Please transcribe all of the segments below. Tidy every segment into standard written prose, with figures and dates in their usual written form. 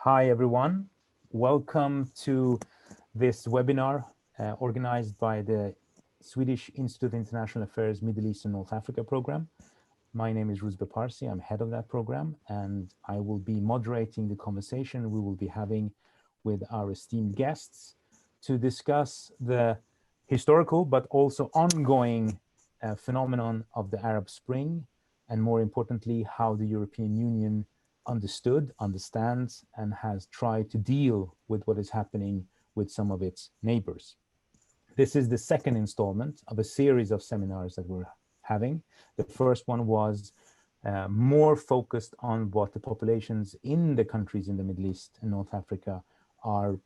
Hi, everyone. Welcome to this webinar organized by the Swedish Institute of International Affairs Middle East and North Africa program. My name is Ruzbe Parsi. I'm head of that program, and I will be moderating the conversation we will be having with our esteemed guests to discuss the historical but also ongoing phenomenon of the Arab Spring, and more importantly, how the European Union understood, understands, and has tried to deal with what is happening with some of its neighbors. This is the second installment of a series of seminars that we're having. The first one was more focused on what the populations in the countries in the Middle East and North Africa are,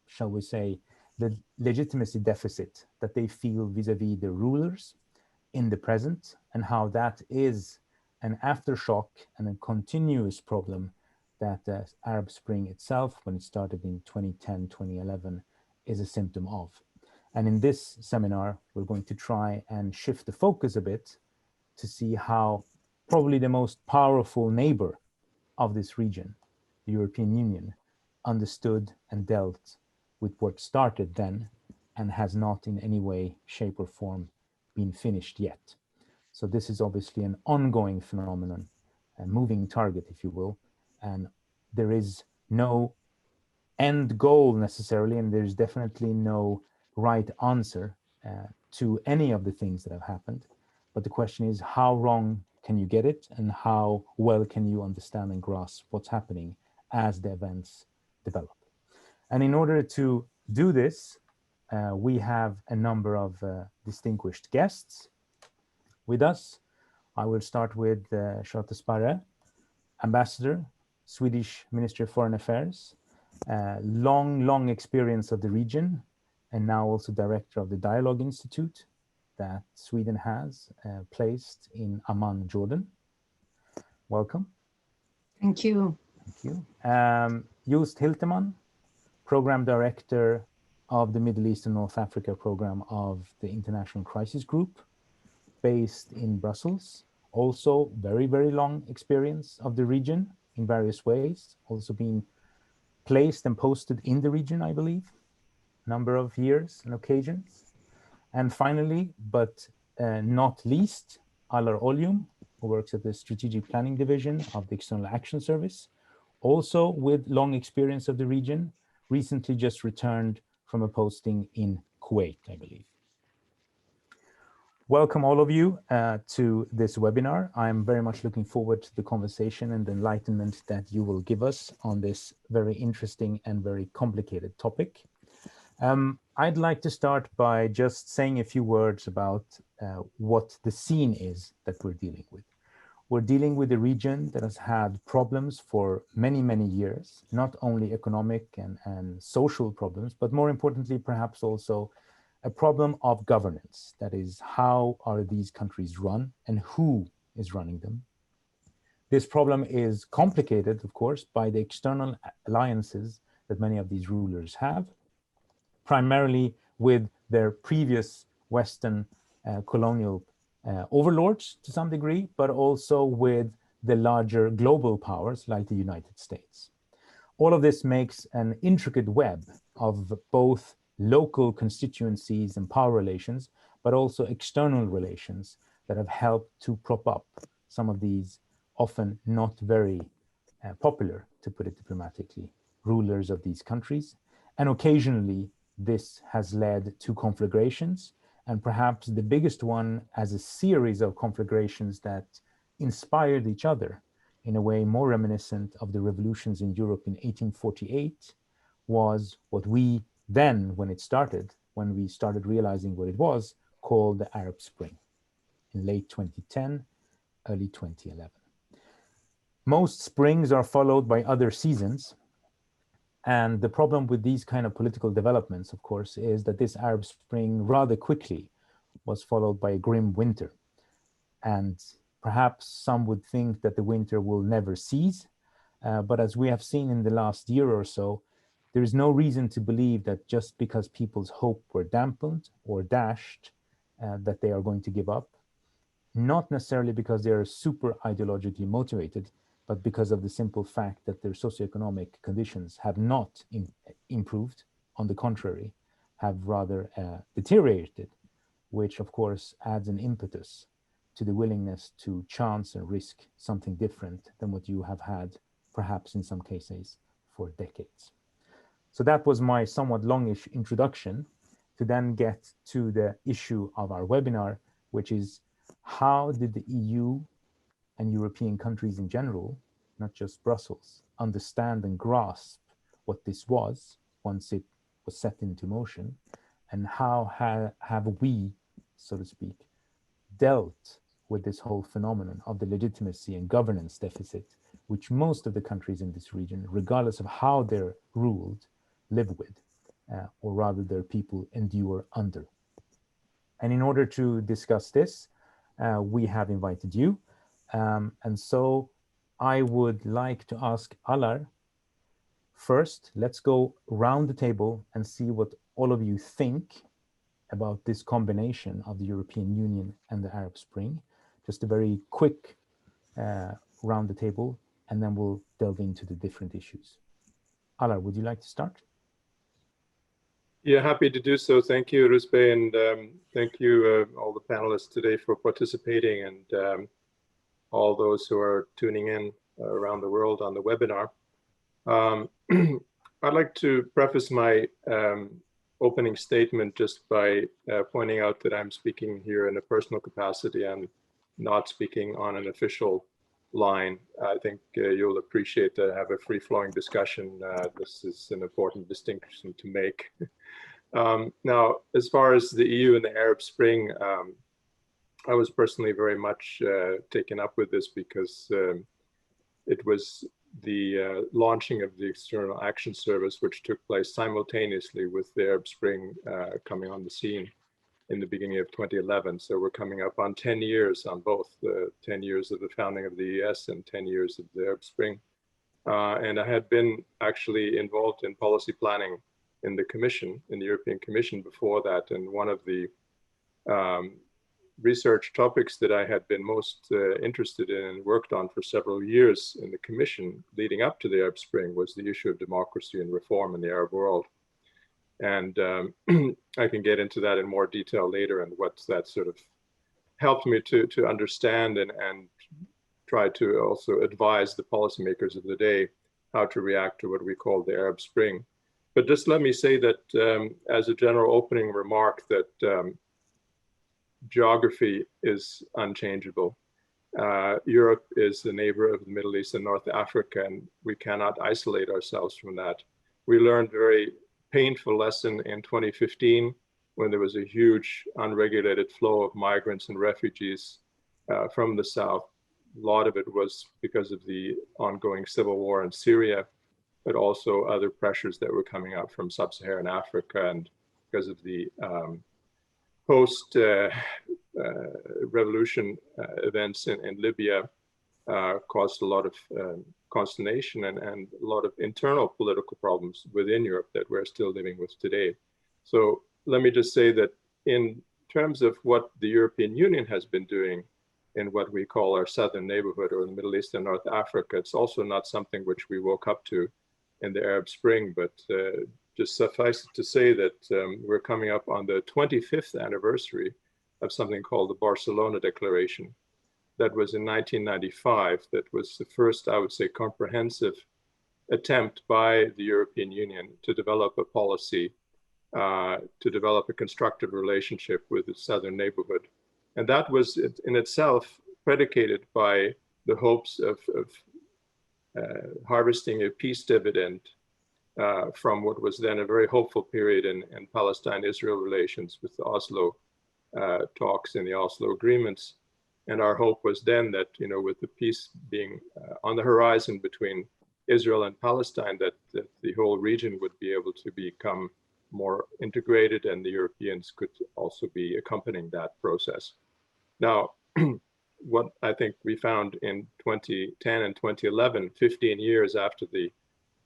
shall we say, the legitimacy deficit that they feel vis-a-vis the rulers in the present, and how that is an aftershock and a continuous problem that the Arab Spring itself, when it started in 2010, 2011, is a symptom of. And in this seminar, we're going to try and shift the focus a bit to see how probably the most powerful neighbor of this region, the European Union, understood and dealt with what started then and has not in any way, shape or form been finished yet. So this is obviously an ongoing phenomenon, a moving target, if you will, and there is no end goal necessarily, and there's definitely no right answer to any of the things that have happened. But the question is, how wrong can you get it, and how well can you understand and grasp what's happening as the events develop? And in order to do this, we have a number of distinguished guests with us. I will start with Charlotte Sparre, Ambassador, Swedish Ministry of Foreign Affairs, long experience of the region, and now also director of the Dialogue Institute that Sweden has placed in Amman, Jordan. Welcome. Thank you. Thank you. Joost Hilteman, Program Director of the Middle East and North Africa Program of the International Crisis Group, based in Brussels. Also very long experience of the region in various ways, also being placed and posted in the region, I believe, number of years and occasions. And finally, but not least, Alar Olyum, who works at the Strategic Planning Division of the External Action Service, also with long experience of the region, recently just returned from a posting in Kuwait, I believe. Welcome all of you to this webinar. I'm very much looking forward to the conversation and the enlightenment that you will give us on this very interesting and very complicated topic. I'd like to start by just saying a few words about what the scene is that we're dealing with. We're dealing with a region that has had problems for many years, not only economic and social problems, but more importantly, perhaps also a problem of governance. That is, how are these countries run and who is running them? This problem is complicated, of course, by the external alliances that many of these rulers have, primarily with their previous Western colonial overlords to some degree, but also with the larger global powers like the United States. All of this makes an intricate web of both local constituencies and power relations, but also external relations that have helped to prop up some of these often not very popular, to put it diplomatically, rulers of these countries. And occasionally this has led to conflagrations, and perhaps the biggest one as a series of conflagrations that inspired each other in a way more reminiscent of the revolutions in Europe in 1848 was what we then, when we started realizing what it was, called the Arab Spring in late 2010, early 2011. Most springs are followed by other seasons. And the problem with these kind of political developments, of course, is that this Arab Spring rather quickly was followed by a grim winter. And perhaps some would think that the winter will never cease. But as we have seen in the last year or so, there is no reason to believe that just because people's hope were dampened or dashed, that they are going to give up. Not necessarily because they are super ideologically motivated, but because of the simple fact that their socioeconomic conditions have not improved, on the contrary, have rather deteriorated, which of course adds an impetus to the willingness to chance and risk something different than what you have had, perhaps in some cases, for decades. So that was my somewhat longish introduction to then get to the issue of our webinar, which is how did the EU and European countries in general, not just Brussels, understand and grasp what this was once it was set into motion, and how have we, so to speak, dealt with this whole phenomenon of the legitimacy and governance deficit, which most of the countries in this region, regardless of how they're ruled, live with, or rather their people endure under. And in order to discuss this, we have invited you. And so I would like to ask Alar, first, let's go round the table and see what all of you think about this combination of the European Union and the Arab Spring. Just a very quick round the table, and then we'll delve into the different issues. Alar, would you like to start? Yeah, happy to do so. Thank you, Rusbe, and thank you all the panelists today for participating, and all those who are tuning in around the world on the webinar. I'd like to preface my opening statement just by pointing out that I'm speaking here in a personal capacity and not speaking on an official line. I think you'll appreciate that I have a free-flowing discussion. This is an important distinction to make. Now, as far as the EU and the Arab Spring, I was personally very much taken up with this because it was the launching of the External Action Service, which took place simultaneously with the Arab Spring coming on the scene in the beginning of 2011. So we're coming up on 10 years on both, 10 years of the founding of the ES and 10 years of the Arab Spring. And I had been actually involved in policy planning in the Commission, in the European Commission before that. And one of the research topics that I had been most interested in and worked on for several years in the Commission leading up to the Arab Spring was the issue of democracy and reform in the Arab world. And I can get into that in more detail later and what that sort of helped me to understand and try to also advise the policymakers of the day how to react to what we call the Arab Spring. But just let me say that as a general opening remark that geography is unchangeable. Europe is the neighbor of the Middle East and North Africa, and we cannot isolate ourselves from that. We learned a very painful lesson in 2015 when there was a huge unregulated flow of migrants and refugees from the south. A lot of it was because of the ongoing civil war in Syria, but also other pressures that were coming up from sub-Saharan Africa, and because of the post-revolution events in Libya caused a lot of consternation and a lot of internal political problems within Europe that we're still living with today. So let me just say that in terms of what the European Union has been doing in what we call our southern neighborhood or the Middle East and North Africa, it's also not something which we woke up to in the Arab Spring, but just suffice it to say that we're coming up on the 25th anniversary of something called the Barcelona Declaration. That was in 1995. That was the first, I would say, comprehensive attempt by the European Union to develop a policy, to develop a constructive relationship with the southern neighborhood. And that was in itself predicated by the hopes of harvesting a peace dividend from what was then a very hopeful period in Palestine-Israel relations with the Oslo talks and the Oslo agreements. And our hope was then that, you know, with the peace being on the horizon between Israel and Palestine, that the whole region would be able to become more integrated and the Europeans could also be accompanying that process. Now, what I think we found in 2010 and 2011, 15 years after the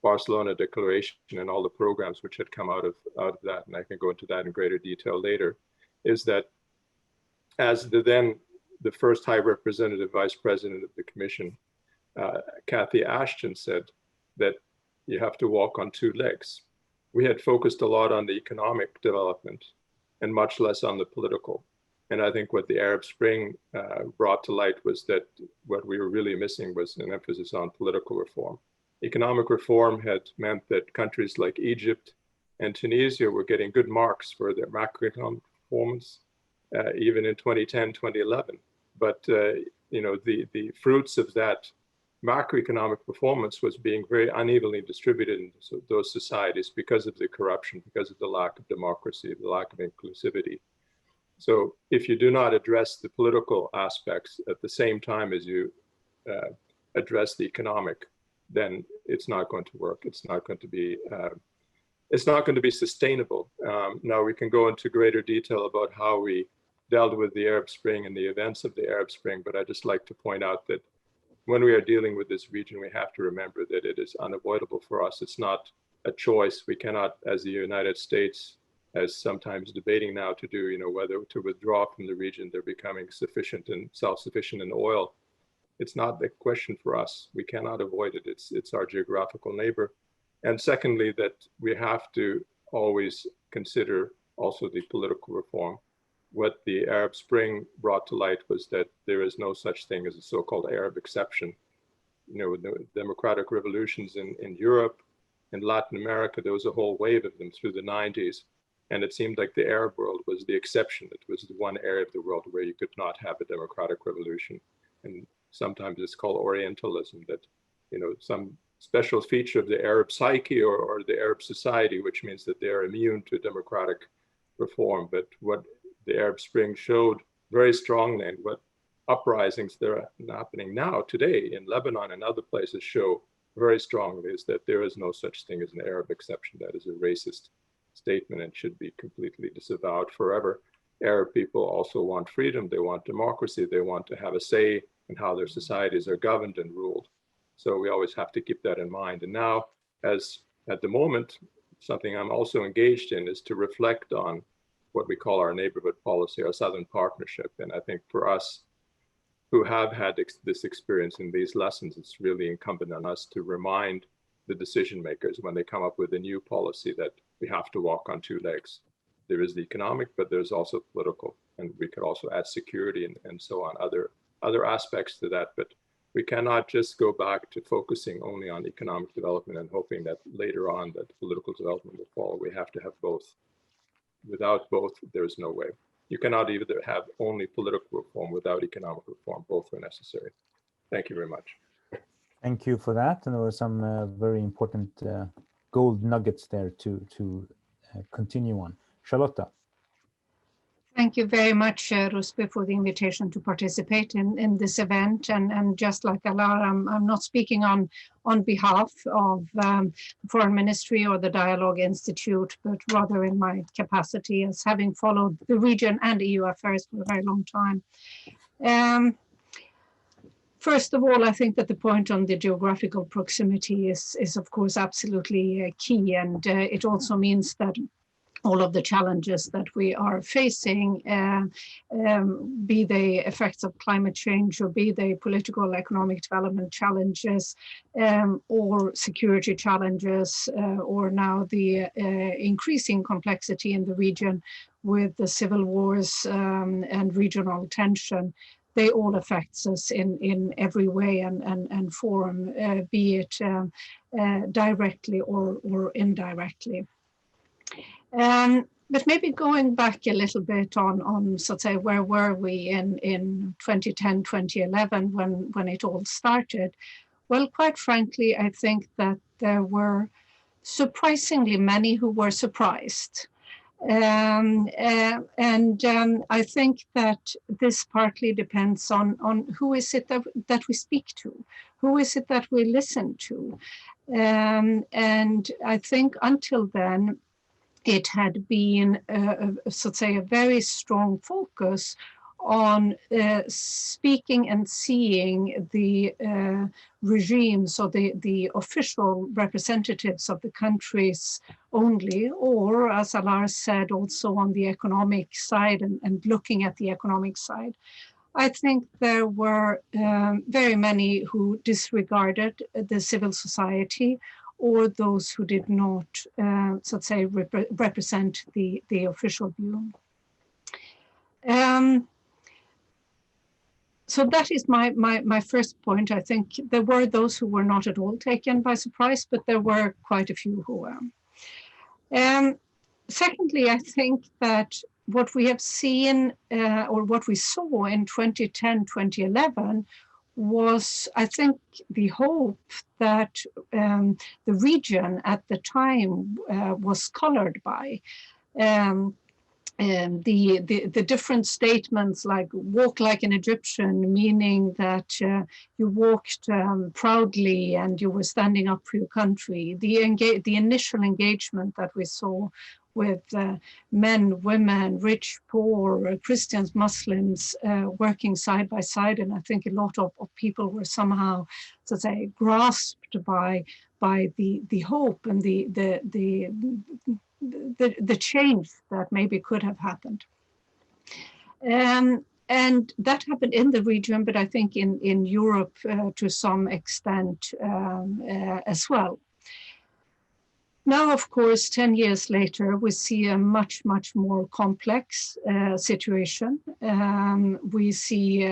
Barcelona Declaration and all the programs which had come out of that, and I can go into that in greater detail later, is that as the first High Representative Vice President of the Commission, Cathy Ashton said that you have to walk on two legs. We had focused a lot on the economic development and much less on the political. And I think what the Arab Spring brought to light was that what we were really missing was an emphasis on political reform. Economic reform had meant that countries like Egypt and Tunisia were getting good marks for their macroeconomic performance, even in 2010, 2011. But the fruits of that macroeconomic performance was being very unevenly distributed in those societies because of the corruption, because of the lack of democracy, the lack of inclusivity. So if you do not address the political aspects at the same time as you address the economic, then it's not going to work. It's not going to be sustainable. Now we can go into greater detail about how we dealt with the Arab Spring and the events of the Arab Spring, but I just like to point out that when we are dealing with this region, we have to remember that it is unavoidable for us. It's not a choice. We cannot, as the United States, as sometimes debating now to do, whether to withdraw from the region, they're becoming sufficient and self-sufficient in oil. It's not a question for us. We cannot avoid it. It's our geographical neighbor. And secondly, that we have to always consider also the political reform. What the Arab Spring brought to light was that there is no such thing as a so-called Arab exception. With the democratic revolutions in Europe and Latin America, there was a whole wave of them through the 90s. And it seemed like the Arab world was the exception. It was the one area of the world where you could not have a democratic revolution. And sometimes it's called Orientalism, that, some special feature of the Arab psyche or the Arab society, which means that they're immune to democratic reform. But what the Arab Spring showed very strongly, and what uprisings that are happening now today in Lebanon and other places show very strongly, is that there is no such thing as an Arab exception. That is a racist statement and should be completely disavowed forever. Arab people also want freedom, they want democracy, they want to have a say in how their societies are governed and ruled. So we always have to keep that in mind. And now, as at the moment, something I'm also engaged in is to reflect on what we call our neighborhood policy, our Southern Partnership. And I think for us who have had this experience in these lessons, it's really incumbent on us to remind the decision makers when they come up with a new policy that we have to walk on two legs. There is the economic, but there's also political, and we could also add security and so on, other aspects to that. But we cannot just go back to focusing only on economic development and hoping that later on that political development will follow. We have to have both. Without both, there's no way. You cannot either have only political reform without economic reform. Both are necessary. Thank you very much. Thank you for that. And there were some very important gold nuggets there to continue on. Charlotta. Thank you very much, Rusbe, for the invitation to participate in this event. And just like Alar, I'm not speaking on behalf of the Foreign Ministry or the Dialogue Institute, but rather in my capacity as having followed the region and EU affairs for a very long time. First of all, I think that the point on the geographical proximity is of course, absolutely key. And it also means that all of the challenges that we are facing, be they effects of climate change or be they political economic development challenges or security challenges, or now the increasing complexity in the region with the civil wars and regional tension, they all affect us in every way and form, be it directly or indirectly. But maybe going back a little bit on so to say, where were we in 2010, 2011 when it all started? Well, quite frankly, I think that there were surprisingly many who were surprised. And I think that this partly depends on who is it that we speak to, who is it that we listen to. And I think until then, it had been, so to say, a very strong focus on speaking and seeing the regimes or the official representatives of the countries only, or as Alar said, also on the economic side and looking at the economic side. I think there were very many who disregarded the civil society or those who did not, so to say, represent the official view. So that is my first point. I think there were those who were not at all taken by surprise, but there were quite a few who were. Secondly, I think that what we have seen or what we saw in 2010, 2011 was, I think, the hope that the region at the time was colored by. The different statements like walk like an Egyptian, meaning that you walked proudly and you were standing up for your country. The initial engagement that we saw with men, women, rich, poor, Christians, Muslims working side by side. And I think a lot of people were somehow, so to say, grasped by the hope and the change that maybe could have happened. And that happened in the region, but I think in Europe to some extent as well. Now, of course, 10 years later, we see a much, much more complex situation. We see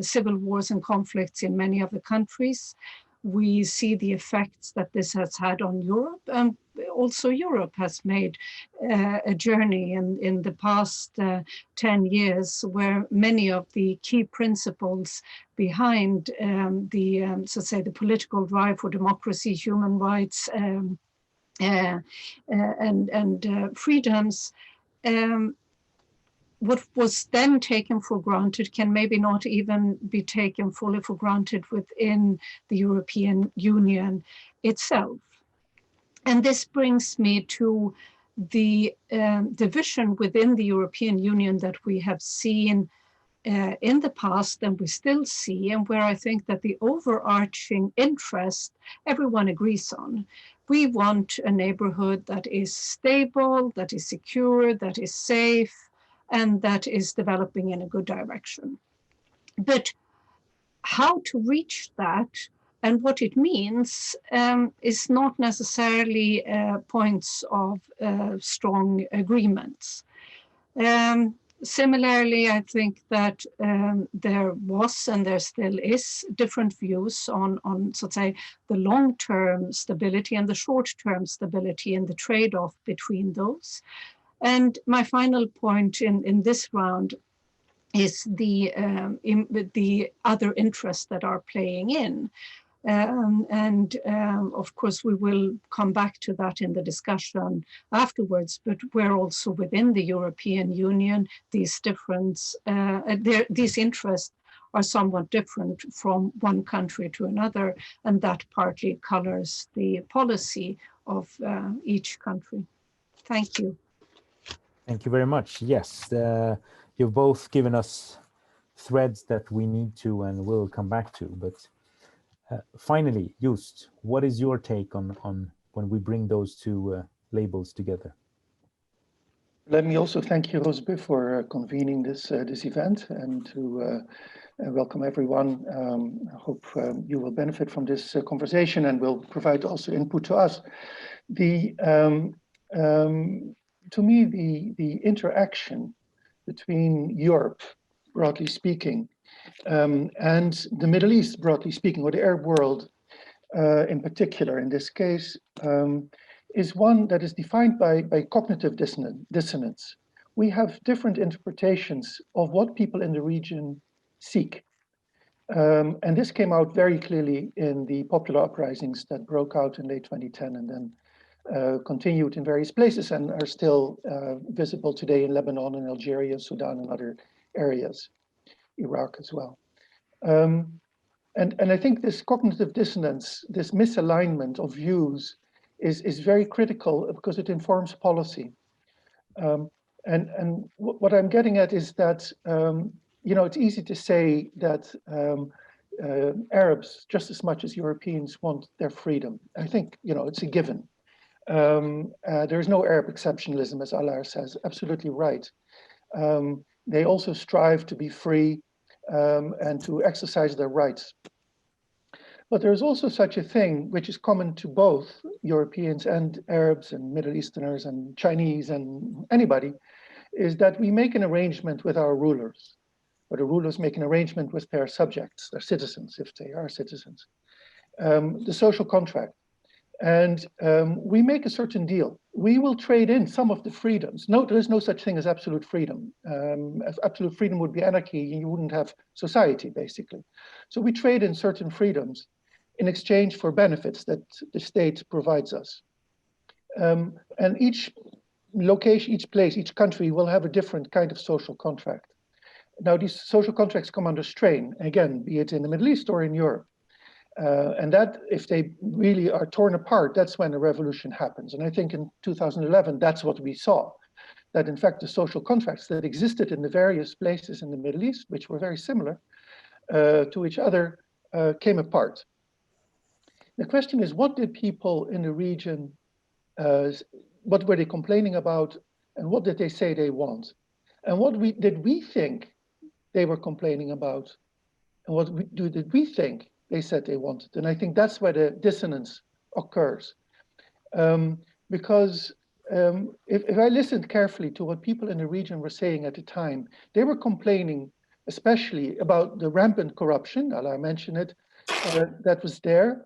civil wars and conflicts in many of the countries. We see the effects that this has had on Europe. And also Europe has made a journey in the past 10 years where many of the key principles behind so to say, the political drive for democracy, human rights, and freedoms, what was then taken for granted can maybe not even be taken fully for granted within the European Union itself. And this brings me to the division within the European Union that we have seen in the past and we still see, and where I think that the overarching interest everyone agrees on. We want a neighborhood that is stable, that is secure, that is safe, and that is developing in a good direction. But how to reach that and what it means is not necessarily points of strong agreements. Similarly, I think that there was and there still is different views on so to say, the long-term stability and the short-term stability and the trade-off between those. And my final point in this round is the other interests that are playing in. Of course, we will come back to that in the discussion afterwards, but we're also within the European Union, these interests are somewhat different from one country to another, and that partly colors the policy of each country. Thank you. Thank you very much. Yes, you've both given us threads that we need to and will come back to, but finally, Joost, what is your take on when we bring those two labels together? Let me also thank you, Rosbe, for convening this event and to welcome everyone. I hope you will benefit from this conversation and will provide also input to us. To me, the interaction between Europe, broadly speaking, and the Middle East, broadly speaking, or the Arab world in particular, in this case, is one that is defined by cognitive dissonance. We have different interpretations of what people in the region seek. And this came out very clearly in the popular uprisings that broke out in late 2010 and then continued in various places and are still visible today in Lebanon and Algeria, Sudan, and other areas, Iraq as well. And I think this cognitive dissonance, this misalignment of views is very critical because it informs policy. And what I'm getting at is that, it's easy to say that Arabs, just as much as Europeans, want their freedom. I think, it's a given. There's no Arab exceptionalism, as Allah says, absolutely right. They also strive to be free and to exercise their rights. But there's also such a thing which is common to both Europeans and Arabs and Middle Easterners and Chinese and anybody, is that we make an arrangement with our rulers, or the rulers make an arrangement with their subjects, their citizens, if they are citizens, the social contract. And we make a certain deal. We will trade in some of the freedoms. No, there is no such thing as absolute freedom. If absolute freedom would be anarchy, you wouldn't have society, basically. So we trade in certain freedoms in exchange for benefits that the state provides us. And each location, each place, each country will have a different kind of social contract. Now, these social contracts come under strain, again, be it in the Middle East or in Europe. And that, if they really are torn apart, that's when a revolution happens. And I think in 2011, that's what we saw, that in fact, the social contracts that existed in the various places in the Middle East, which were very similar to each other, came apart. The question is, what did people in the region, what were they complaining about, and what did they say they want? And what did we think they were complaining about? And what did we think they said they wanted? And I think that's where the dissonance occurs. Because if I listened carefully to what people in the region were saying at the time, they were complaining especially about the rampant corruption, I mentioned it, that was there,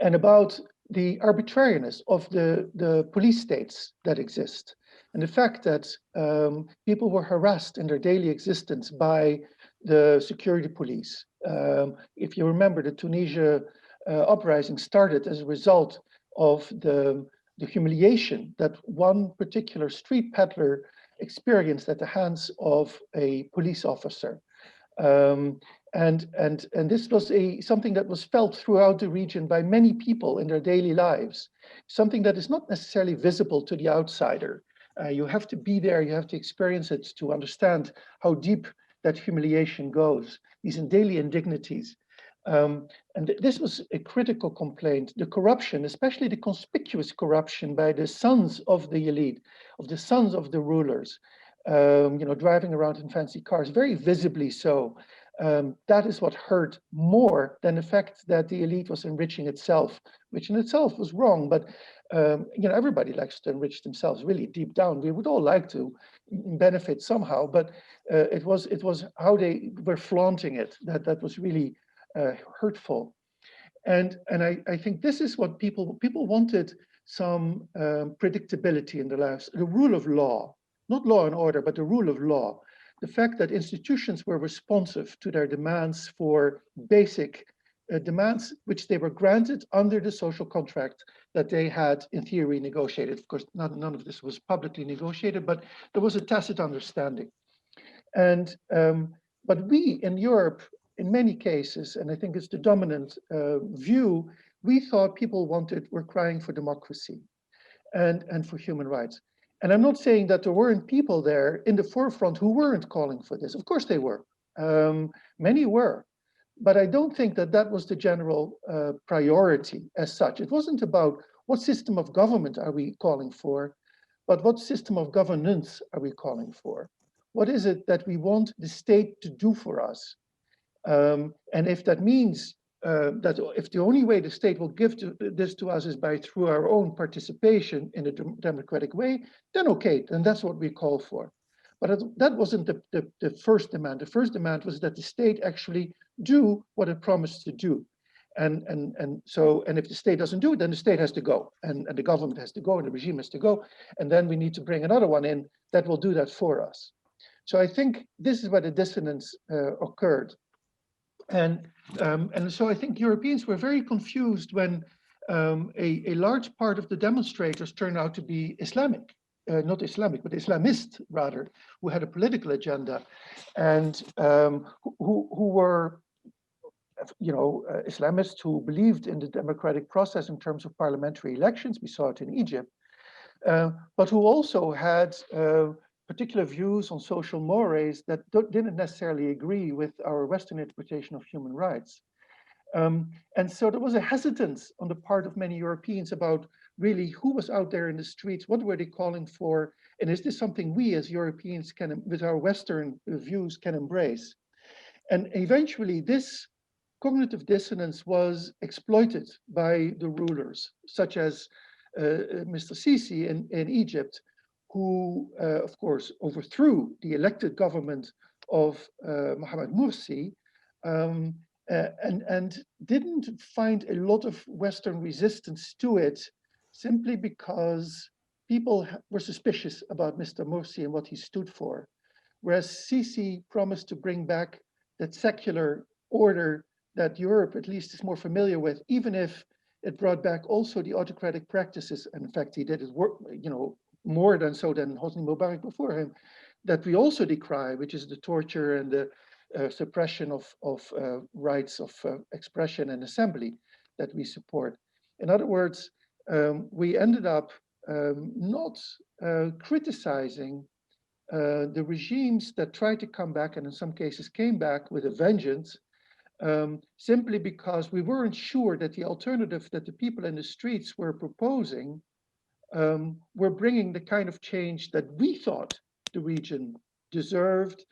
and about the arbitrariness of the police states that exist. And the fact that people were harassed in their daily existence by the security police. If you remember, the Tunisia uprising started as a result of the humiliation that one particular street peddler experienced at the hands of a police officer. And this was something that was felt throughout the region by many people in their daily lives, something that is not necessarily visible to the outsider. You have to be there, you have to experience it to understand how deep that humiliation goes, these daily indignities. And this was a critical complaint. The corruption, especially the conspicuous corruption by the sons of the elite, of the sons of the rulers, driving around in fancy cars, very visibly so. That is what hurt more than the fact that the elite was enriching itself, which in itself was wrong. But everybody likes to enrich themselves. Really, deep down, we would all like to benefit somehow. But it was how they were flaunting it that was really hurtful. And I think this is what people wanted, some predictability in the lives, the rule of law, not law and order, but the rule of law. The fact that institutions were responsive to their demands for basic demands, which they were granted under the social contract that they had, in theory, negotiated. Of course, none of this was publicly negotiated, but there was a tacit understanding. And but we in Europe, in many cases, and I think it's the dominant view, we thought people were crying for democracy and for human rights. And I'm not saying that there weren't people there in the forefront who weren't calling for this. Of course they were. Many were. But I don't think that was the general priority as such. It wasn't about what system of government are we calling for, but what system of governance are we calling for? What is it that we want the state to do for us? And if that means that if the only way the state will give this to us is through our own participation in a democratic way, then okay, then that's what we call for. But that wasn't the first demand. The first demand was that the state actually do what it promised to do. And if the state doesn't do it, then the state has to go, and the government has to go, and the regime has to go, and then we need to bring another one in that will do that for us. So I think this is where the dissonance occurred. And so I think Europeans were very confused when a large part of the demonstrators turned out to be Islamic, not Islamic, but Islamist rather, who had a political agenda, and who were, Islamists who believed in the democratic process in terms of parliamentary elections. We saw it in Egypt, but who also had particular views on social mores that didn't necessarily agree with our Western interpretation of human rights. And so there was a hesitance on the part of many Europeans about really who was out there in the streets, what were they calling for, and is this something we as Europeans with our Western views can embrace? And eventually this cognitive dissonance was exploited by the rulers, such as Mr. Sisi in Egypt, who, of course, overthrew the elected government of Mohamed Morsi, and didn't find a lot of Western resistance to it, simply because people were suspicious about Mr. Morsi and what he stood for. Whereas Sisi promised to bring back that secular order that Europe at least is more familiar with, even if it brought back also the autocratic practices. And in fact, he did it more than so than Hosni Mubarak before him, that we also decry, which is the torture and the suppression of rights of expression and assembly that we support. In other words, we ended up not criticizing the regimes that tried to come back, and in some cases came back with a vengeance, simply because we weren't sure that the alternative that the people in the streets were proposing were bringing the kind of change that we thought the region deserved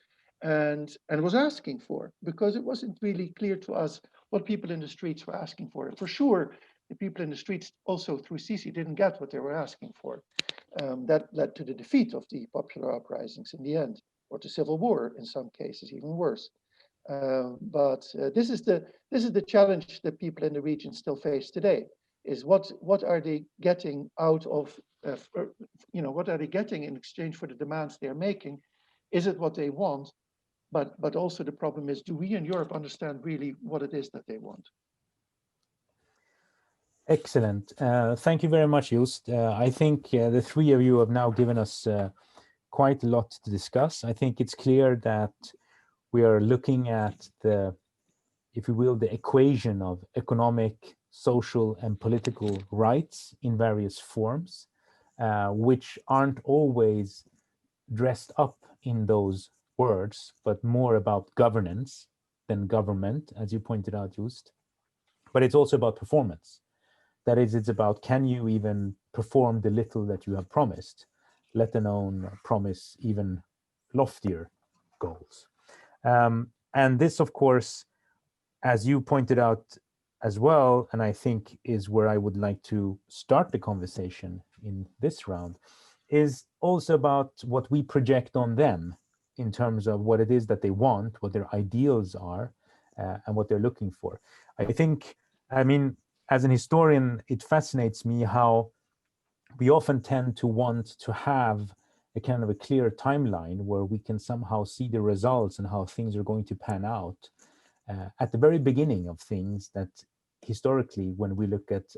and was asking for, because it wasn't really clear to us what people in the streets were asking for. For sure, the people in the streets also through Sisi didn't get what they were asking for. That led to the defeat of the popular uprisings in the end, or to civil war in some cases, even worse. But this is the challenge that people in the region still face today: is what are they getting out of what are they getting in exchange for the demands they are making? Is it what they want? But also the problem is, do we in Europe understand really what it is that they want? Excellent. Thank you very much, Joost. I think the three of you have now given us quite a lot to discuss. I think it's clear that we are looking at the, if you will, the equation of economic, social, and political rights in various forms, which aren't always dressed up in those words, but more about governance than government, as you pointed out, Joost. But it's also about performance. That is, it's about, can you even perform the little that you have promised, let alone promise even loftier goals. And this, of course, as you pointed out as well, and I think is where I would like to start the conversation in this round, is also about what we project on them in terms of what it is that they want, what their ideals are, and what they're looking for. I think, I mean, as an historian, it fascinates me how we often tend to want to have a kind of a clear timeline where we can somehow see the results and how things are going to pan out at the very beginning of things that historically, when we look at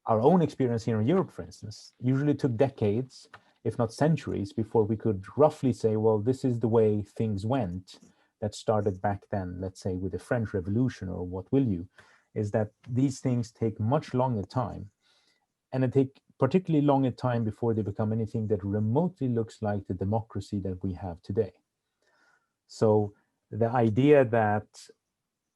our own experience here in Europe, for instance, usually took decades, if not centuries, before we could roughly say, well, this is the way things went that started back then, let's say with the French Revolution or what will you, is that these things take much longer time, and it take particularly longer time before they become anything that remotely looks like the democracy that we have today. So the idea that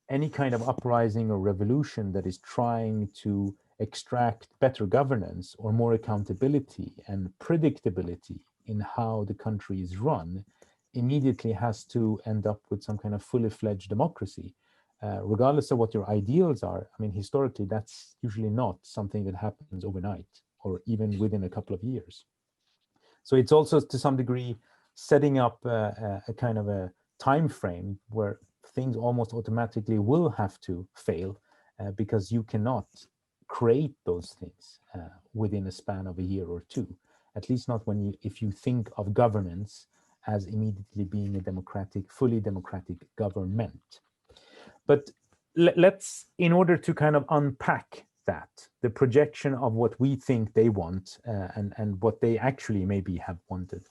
any kind of uprising or revolution that is trying to extract better governance or more accountability and predictability in how the country is run immediately has to end up with some kind of fully fledged democracy. Regardless of what your ideals are, I mean, historically, that's usually not something that happens overnight or even within a couple of years. So it's also to some degree setting up a kind of a time frame where things almost automatically will have to fail because you cannot create those things within a span of a year or two, at least not when if you think of governance as immediately being a democratic, fully democratic government. But let's, in order to kind of unpack that, the projection of what we think they want and what they actually maybe have wanted.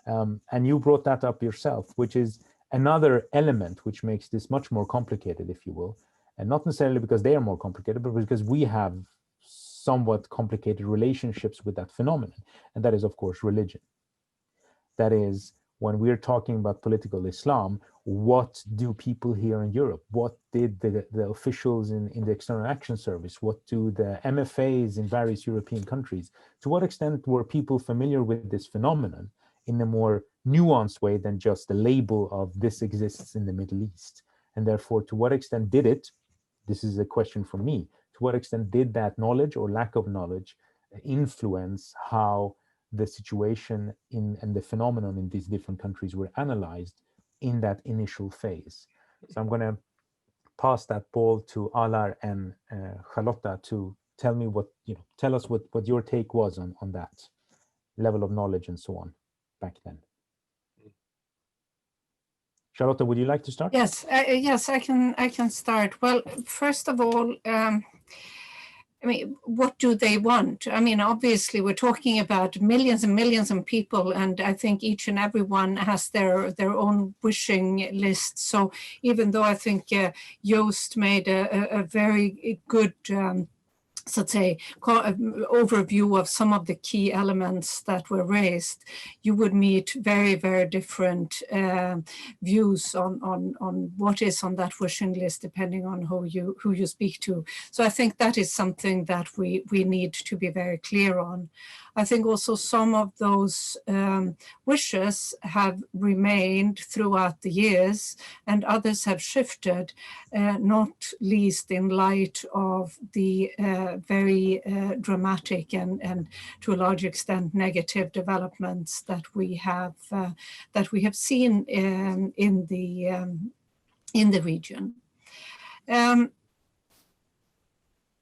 And you brought that up yourself, which is another element which makes this much more complicated, if you will, and not necessarily because they are more complicated, but because we have somewhat complicated relationships with that phenomenon. And that is, of course, religion. That is, when we're talking about political Islam, what do people here in Europe, what did the officials in the External Action Service, what do the MFAs in various European countries, to what extent were people familiar with this phenomenon in a more nuanced way than just the label of this exists in the Middle East? And therefore, to what extent did it, this is a question for me, to what extent did that knowledge or lack of knowledge influence how the situation and the phenomenon in these different countries were analyzed in that initial phase? So I'm going to pass that ball to Alar and Charlotta to tell me what, tell us what your take was on that level of knowledge and so on back then. Charlotta, would you like to start? Yes, yes, I can start. Well, first of all, I mean, what do they want? I mean, obviously, we're talking about millions and millions of people, and I think each and every one has their own wishing list. So even though I think Joost made a very good so to say, overview of some of the key elements that were raised, you would meet very, very different views on what is on that wishing list, depending on who you speak to. So I think that is something that we need to be very clear on. I think also some of those wishes have remained throughout the years, and others have shifted, not least in light of the very dramatic and to a large extent negative developments that we have seen in the region.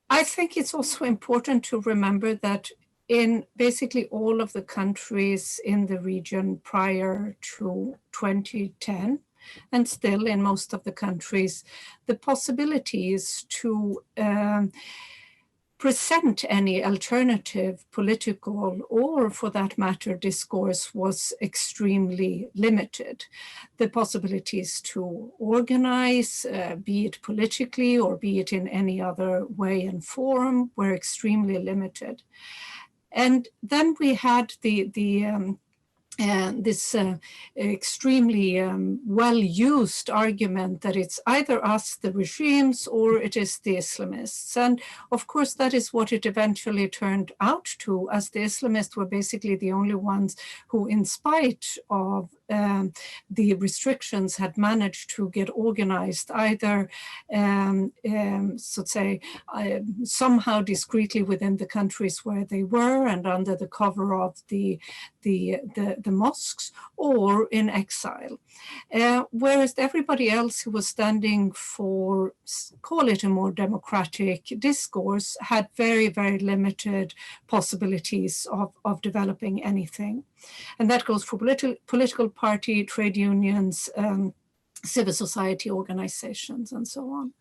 I think it's also important to remember that in basically all of the countries in the region prior to 2010, and still in most of the countries, the possibilities to present any alternative political or, for that matter, discourse was extremely limited. The possibilities to organize, be it politically or be it in any other way and form, were extremely limited. And then we had this extremely well-used argument that it's either us, the regimes, or it is the Islamists. And of course, that is what it eventually turned out to, as the Islamists were basically the only ones who, in spite of the restrictions, had managed to get organized either, so to say, somehow discreetly within the countries where they were and under the cover of the mosques, or in exile. Whereas everybody else who was standing for, call it a more democratic discourse, had very, very limited possibilities of developing anything. And that goes for political party, trade unions, civil society organizations, and so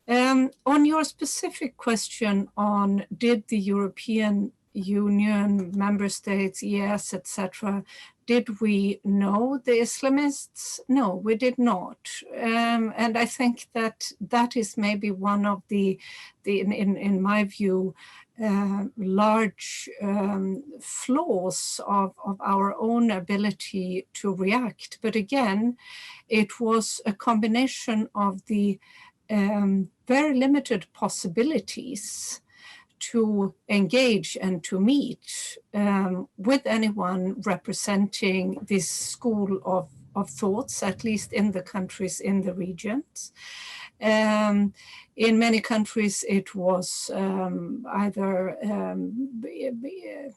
on. On your specific question on did the European Union, member states, ES, etc., did we know the Islamists? No, we did not. And I think that is maybe one of the in my view, large flaws of our own ability to react. But again, it was a combination of the very limited possibilities to engage and to meet with anyone representing this school of thoughts, at least in the countries in the regions. In many countries, it was either,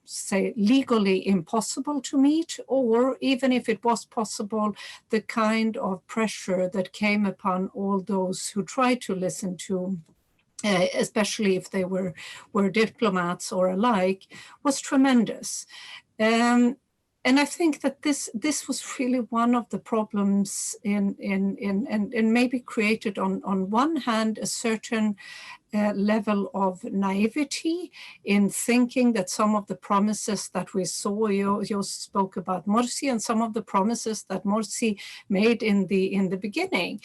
say, legally impossible to meet, or even if it was possible, the kind of pressure that came upon all those who tried to listen to, especially if they were diplomats or alike, was tremendous. And I think that this was really one of the problems and maybe created on one hand a certain level of naivety in thinking that some of the promises that we saw, you spoke about Morsi, and some of the promises that Morsi made in the beginning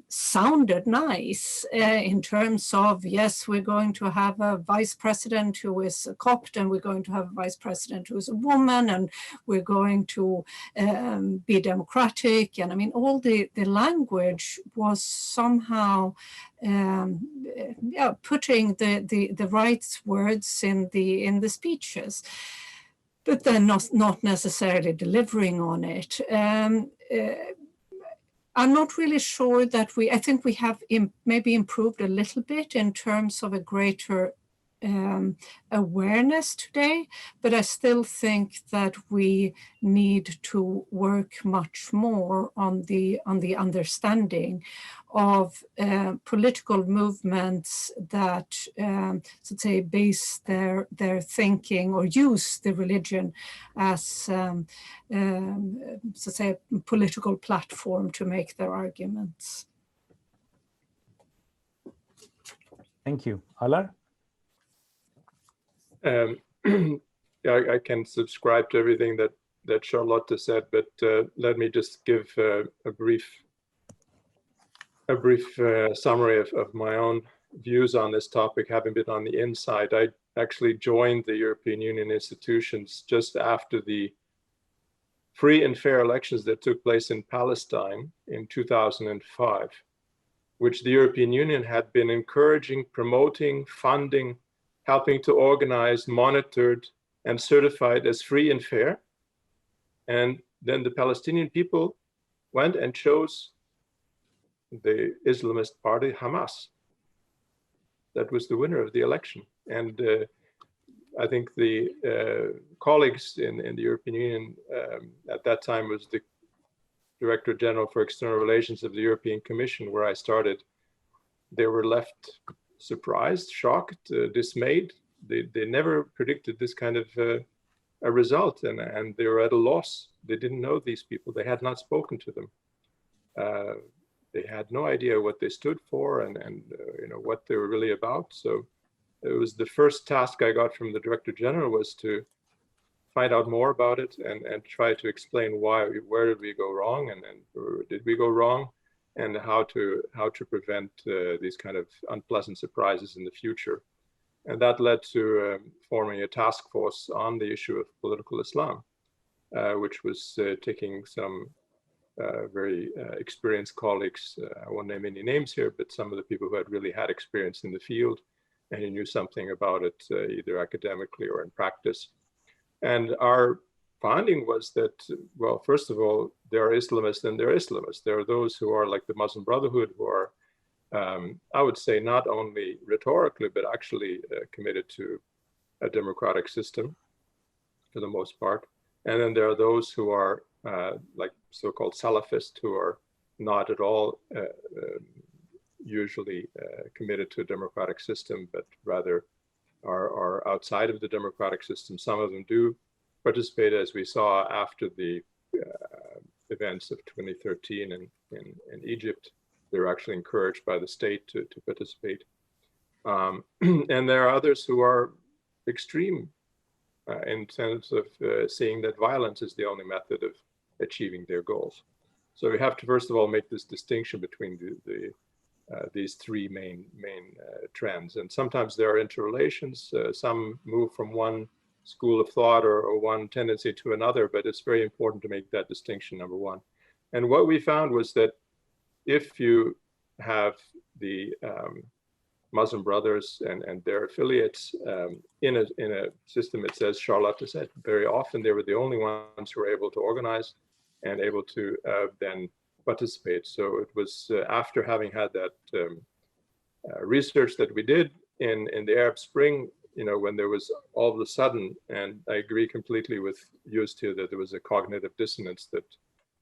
sounded nice in terms of, yes, we're going to have a vice president who is a Copt, and we're going to have a vice president who is a woman, and we're going to be democratic. And I mean, all the language was somehow putting the right words in the speeches, but then not necessarily delivering on it. I'm not really sure that I think we have maybe improved a little bit in terms of a greater awareness today, but I still think that we need to work much more on the understanding of political movements that, so to say, base their thinking or use the religion as, so to say, a political platform to make their arguments. Thank you. Alar? Yeah, I can subscribe to everything that Charlotte said, but let me just give a brief summary of my own views on this topic. Having been on the inside, I actually joined the European Union institutions just after the free and fair elections that took place in Palestine in 2005, which the European Union had been encouraging, promoting, funding, helping to organize, monitored, and certified as free and fair. And then the Palestinian people went and chose the Islamist party, Hamas. That was the winner of the election. And I think the colleagues in the European Union at that time was the Director General for External Relations of the European Commission, where I started. They were left surprised, shocked, dismayed. They never predicted this kind of a result, and they were at a loss. They didn't know these people. They had not spoken to them. They had no idea what they stood for and you know, what they were really about. So it was the first task I got from the Director General was to find out more about it and try to explain where did we go wrong, and did we go wrong, and how to prevent these kind of unpleasant surprises in the future. And that led to forming a task force on the issue of political Islam, which was taking some very experienced colleagues. I won't name any names here, but some of the people who had really had experience in the field and who knew something about it, either academically or in practice. And our finding was that, well, first of all, there are Islamists and there are Islamists. There are those who are like the Muslim Brotherhood, who are, I would say, not only rhetorically, but actually committed to a democratic system for the most part. And then there are those who are like so-called Salafists, who are not at all usually committed to a democratic system, but rather are outside of the democratic system. Some of them do participate, as we saw after the events of 2013 in Egypt. They were actually encouraged by the state to participate. And there are others who are extreme in terms of seeing that violence is the only method of achieving their goals. So we have to first of all make this distinction between these three main trends. And sometimes there are interrelations. Some move from one school of thought or one tendency to another, but it's very important to make that distinction, number one. And what we found was that if you have the Muslim Brothers and their affiliates in a system, it says, Charlotte said, very often they were the only ones who were able to organize and able to then participate. So it was after having had that research that we did in the Arab Spring, you know, when there was all of a sudden, and I agree completely with Just here that there was a cognitive dissonance that,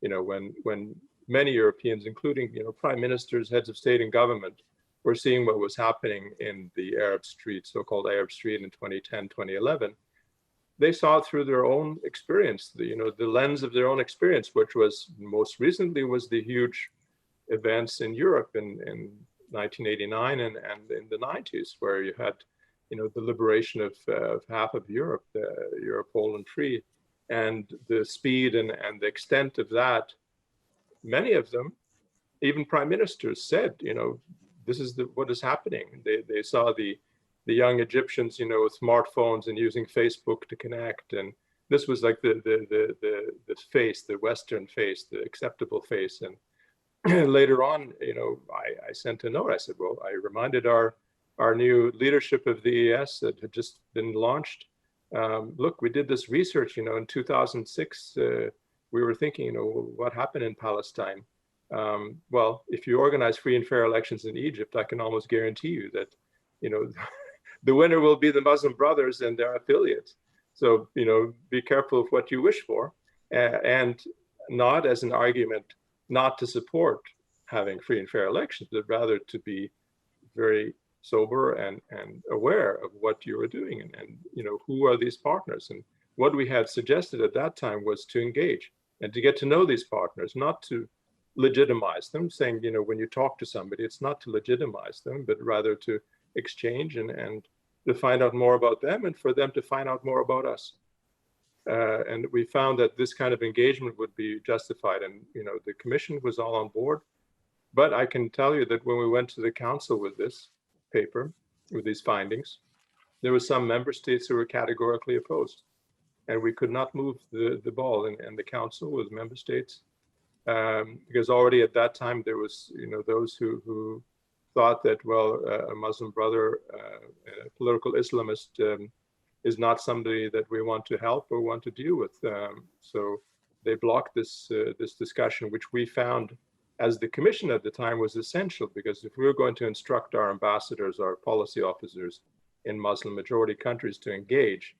you know, when many Europeans, including, you know, prime ministers, heads of state and government, were seeing what was happening in the Arab Street, so-called Arab Street in 2010, 2011, they saw it through their own experience, the lens of their own experience, which was most recently was the huge events in Europe in 1989 and in the 90s, where you had, you know, the liberation of half of Europe, Europe whole and free, and the speed and the extent of that. Many of them, even prime ministers, said, you know, this is what is happening. They saw the young Egyptians, you know, with smartphones and using Facebook to connect, and this was like the face, the Western face, the acceptable face. And later on, you know, I sent a note. I said, well, I reminded our new leadership of the ES that had just been launched. Look, we did this research, you know, in 2006. We were thinking, you know, what happened in Palestine? well, if you organize free and fair elections in Egypt, I can almost guarantee you that, the winner will be the Muslim Brothers and their affiliates. So, be careful of what you wish for, and not as an argument not to support having free and fair elections, but rather to be very sober and aware of what you are doing, and who are these partners. And what we had suggested at that time was to engage and to get to know these partners, not to legitimize them, saying, when you talk to somebody, it's not to legitimize them, but rather to exchange and to find out more about them and for them to find out more about us. And we found that this kind of engagement would be justified, and the commission was all on board. But I can tell you that when we went to the council with this paper, with these findings, there were some member states who were categorically opposed, and we could not move the ball in the council with member states, because already at that time there was those who thought that, well, a Muslim brother, a political Islamist, is not somebody that we want to help or want to deal with. So they blocked this discussion, which we found as the commission at the time was essential, because if we were going to instruct our ambassadors, our policy officers in Muslim majority countries to engage,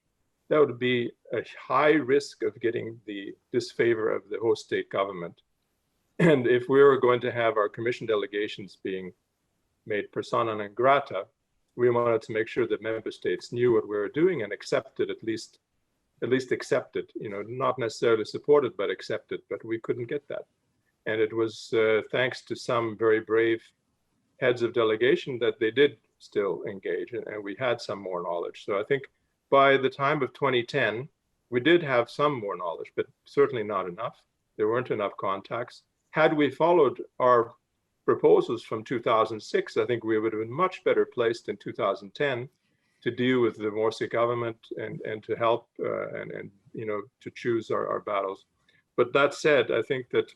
that would be a high risk of getting the disfavor of the host state government. And if we were going to have our commission delegations being made persona non grata, we wanted to make sure that member states knew what we were doing and accepted, at least accepted, not necessarily supported, but accepted. But we couldn't get that. And it was thanks to some very brave heads of delegation that they did still engage, and we had some more knowledge. So I think by the time of 2010, we did have some more knowledge, but certainly not enough. There weren't enough contacts. Had we followed our proposals from 2006, I think we would have been much better placed in 2010 to deal with the Morsi government and to help and to choose our battles. But that said, I think that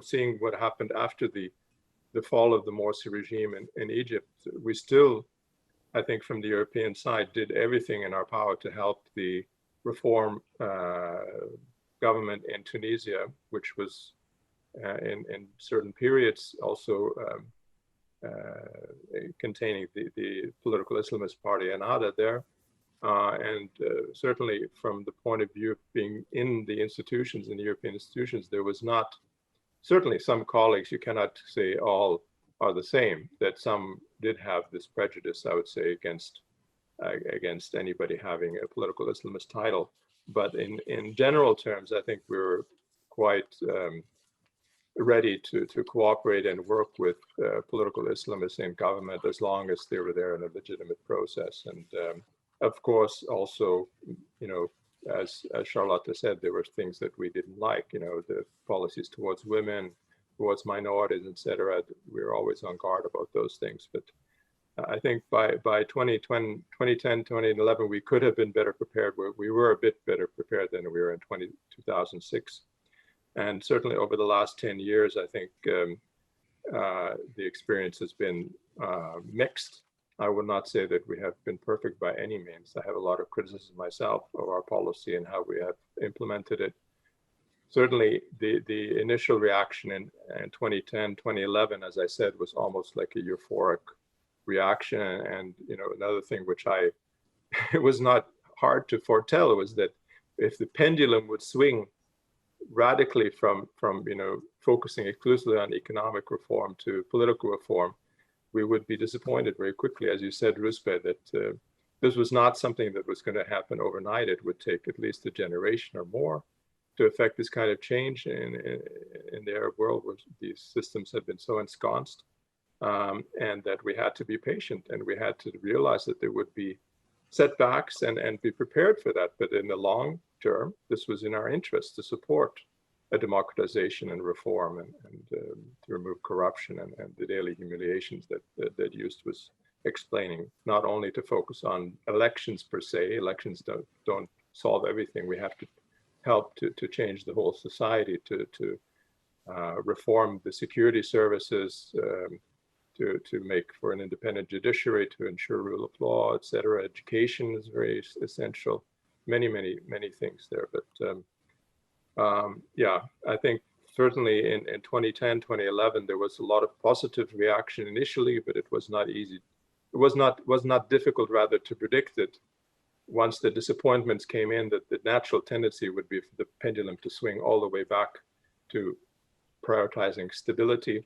seeing what happened after the fall of the Morsi regime in Egypt, we still, I think from the European side, did everything in our power to help the reform government in Tunisia, which was in certain periods also containing the political Islamist party Ennahda there. And certainly from the point of view of being in the institutions, in the European institutions, there was not, certainly some colleagues, you cannot say all are the same, that some did have this prejudice, I would say, against anybody having a political Islamist title. But in general terms, I think we were quite ready to cooperate and work with political Islamists in government as long as they were there in a legitimate process. And of course, also, as Charlotte said, there were things that we didn't like, the policies towards women, towards minorities, etc. We were always on guard about those things. But I think by 2010, 2011, we could have been better prepared. We were a bit better prepared than we were in 2006. And certainly over the last 10 years, I think the experience has been mixed. I would not say that we have been perfect by any means. I have a lot of criticism myself of our policy and how we have implemented it. Certainly, the initial reaction in 2010, 2011, as I said, was almost like a euphoric reaction. And another thing which it was not hard to foretell was that if the pendulum would swing radically from focusing exclusively on economic reform to political reform, we would be disappointed very quickly. As you said, Ruspe, that this was not something that was going to happen overnight. It would take at least a generation or more to affect this kind of change in the Arab world, where these systems have been so ensconced, and that we had to be patient and we had to realize that there would be setbacks and be prepared for that. But in the long term, this was in our interest to support a democratization and reform and to remove corruption and the daily humiliations that Just was explaining, not only to focus on elections per se. Elections don't solve everything. We have to help to change the whole society, to reform the security services, to make for an independent judiciary, to ensure rule of law, etc. Education is very essential. Many things there. But yeah, I think certainly in 2010, 2011, there was a lot of positive reaction initially, but it was not easy. It was not difficult, rather, to predict it. Once the disappointments came in, that the natural tendency would be for the pendulum to swing all the way back to prioritizing stability.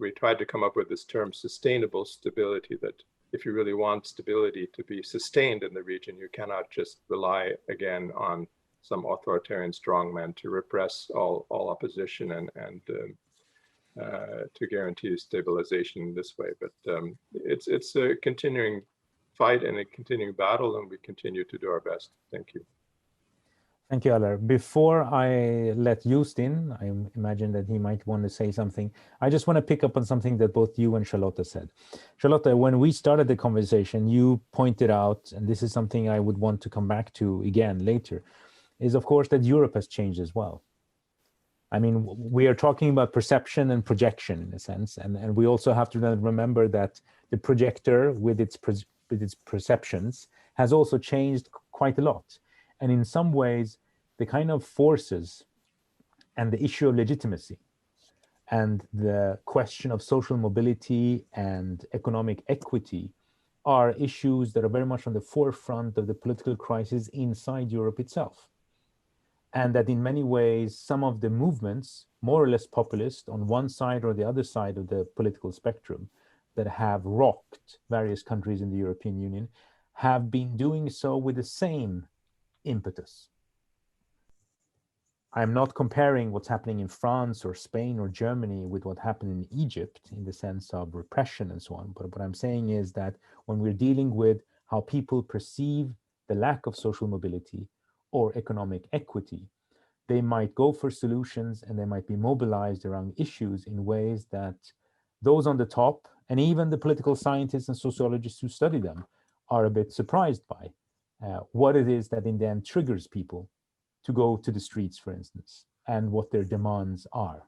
We tried to come up with this term sustainable stability, that if you really want stability to be sustained in the region, you cannot just rely again on some authoritarian strongman to repress all opposition and to guarantee stabilization in this way. But it's a continuing fight and a continuing battle, and we continue to do our best. Thank you. Thank you, Aller. Before I let Joost in, I imagine that he might want to say something. I just want to pick up on something that both you and Charlotte said. Charlotte, when we started the conversation, you pointed out, and this is something I would want to come back to again later, is of course that Europe has changed as well. I mean, we are talking about perception and projection in a sense, and we also have to then remember that the projector with its perceptions has also changed quite a lot. And in some ways, the kind of forces and the issue of legitimacy and the question of social mobility and economic equity are issues that are very much on the forefront of the political crisis inside Europe itself. And that in many ways, some of the movements, more or less populist on one side or the other side of the political spectrum, that have rocked various countries in the European Union, have been doing so with the same impetus. I'm not comparing what's happening in France or Spain or Germany with what happened in Egypt in the sense of repression and so on. But what I'm saying is that when we're dealing with how people perceive the lack of social mobility or economic equity, they might go for solutions and they might be mobilized around issues in ways that those on the top and even the political scientists and sociologists who study them are a bit surprised by. What it is that in the end triggers people to go to the streets, for instance, and what their demands are.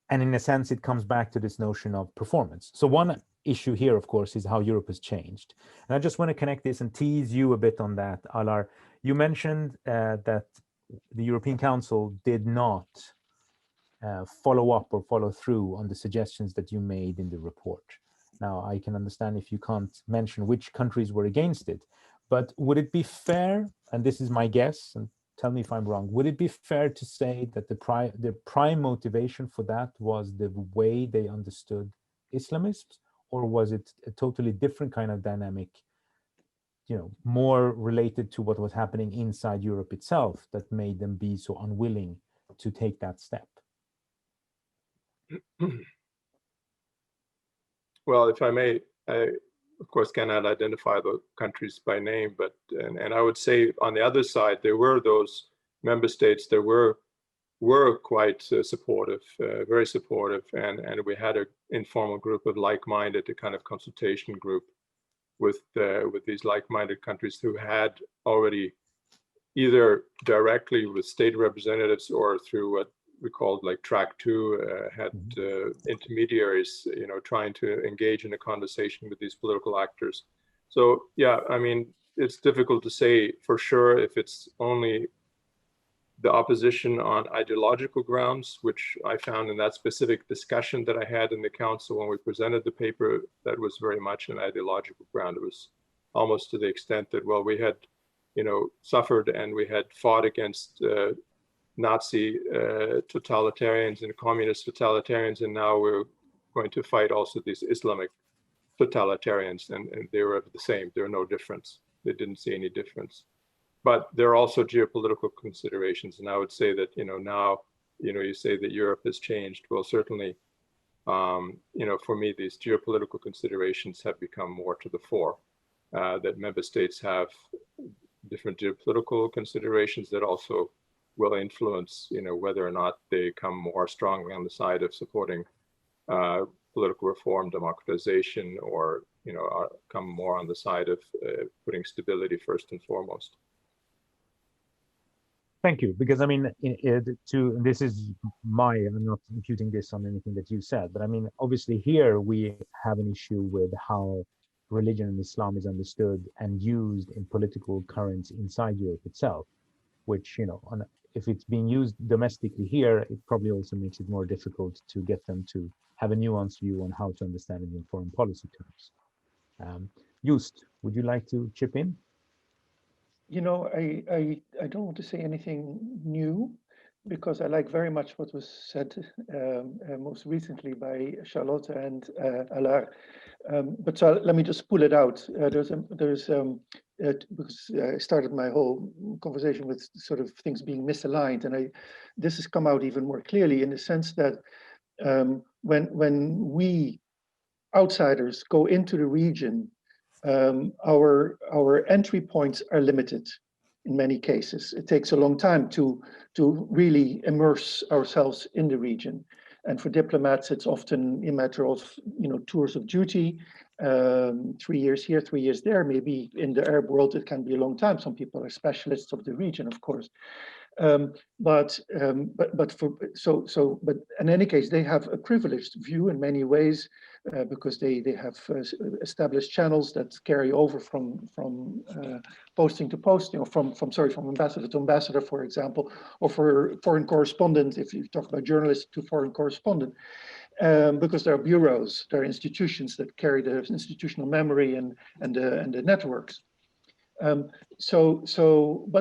And in a sense, it comes back to this notion of performance. So one issue here, of course, is how Europe has changed. And I just want to connect this and tease you a bit on that, Alar. You mentioned that the European Council did not follow up or follow through on the suggestions that you made in the report. Now, I can understand if you can't mention which countries were against it, but would it be fair, and this is my guess, and tell me if I'm wrong, would it be fair to say that the prime motivation for that was the way they understood Islamists, or was it a totally different kind of dynamic, more related to what was happening inside Europe itself that made them be so unwilling to take that step? Well, if I may, I, of course, cannot identify the countries by name, but and I would say on the other side, there were those member states that were quite supportive, very supportive, and we had an informal group of like-minded, a kind of consultation group with these like-minded countries who had already either directly with state representatives or through what we called like track 2, had intermediaries, trying to engage in a conversation with these political actors. So yeah, I mean, it's difficult to say for sure if it's only the opposition on ideological grounds, which I found in that specific discussion that I had in the council when we presented the paper, that was very much an ideological ground. It was almost to the extent that, well, we had, suffered and we had fought against Nazi totalitarians and communist totalitarians, and now we're going to fight also these Islamic totalitarians, and they were the same. There are no difference. They didn't see any difference. But there are also geopolitical considerations, and I would say that now you say that Europe has changed. Well, certainly, for me, these geopolitical considerations have become more to the fore. That member states have different geopolitical considerations that also will influence, whether or not they come more strongly on the side of supporting political reform, democratization, or come more on the side of putting stability first and foremost. Thank you, because I mean, this is I'm not imputing this on anything that you said, but I mean, obviously here we have an issue with how religion and Islam is understood and used in political currents inside Europe itself. which, if it's being used domestically here, it probably also makes it more difficult to get them to have a nuanced view on how to understand it in foreign policy terms. Joost, would you like to chip in? I don't want to say anything new, because I like very much what was said most recently by Charlotte and Alain. But so let me just pull it out. Because I started my whole conversation with sort of things being misaligned, and this has come out even more clearly in the sense that when we outsiders go into the region, our entry points are limited in many cases. It takes a long time to really immerse ourselves in the region. And for diplomats, it's often a matter of tours of duty, 3 years here, 3 years there. Maybe in the Arab world, it can be a long time. Some people are specialists of the region, of course. But in any case, they have a privileged view in many ways, because they have established channels that carry over from posting to posting, or from ambassador to ambassador, for example, or for foreign correspondent, if you talk about journalists, to foreign correspondent, because there are bureaus, there are institutions that carry the institutional memory and the networks. But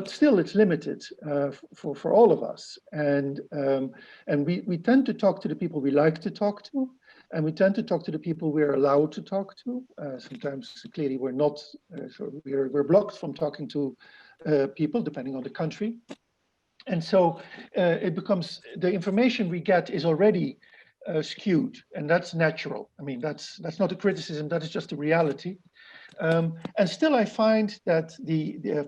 still, it's limited for all of us, and we tend to talk to the people we like to talk to, and we tend to talk to the people we're allowed to talk to. Sometimes, clearly, we're not. We're blocked from talking to people, depending on the country, and so it becomes, the information we get is already skewed, and that's natural. I mean, that's not a criticism. That is just a reality. And still, I find that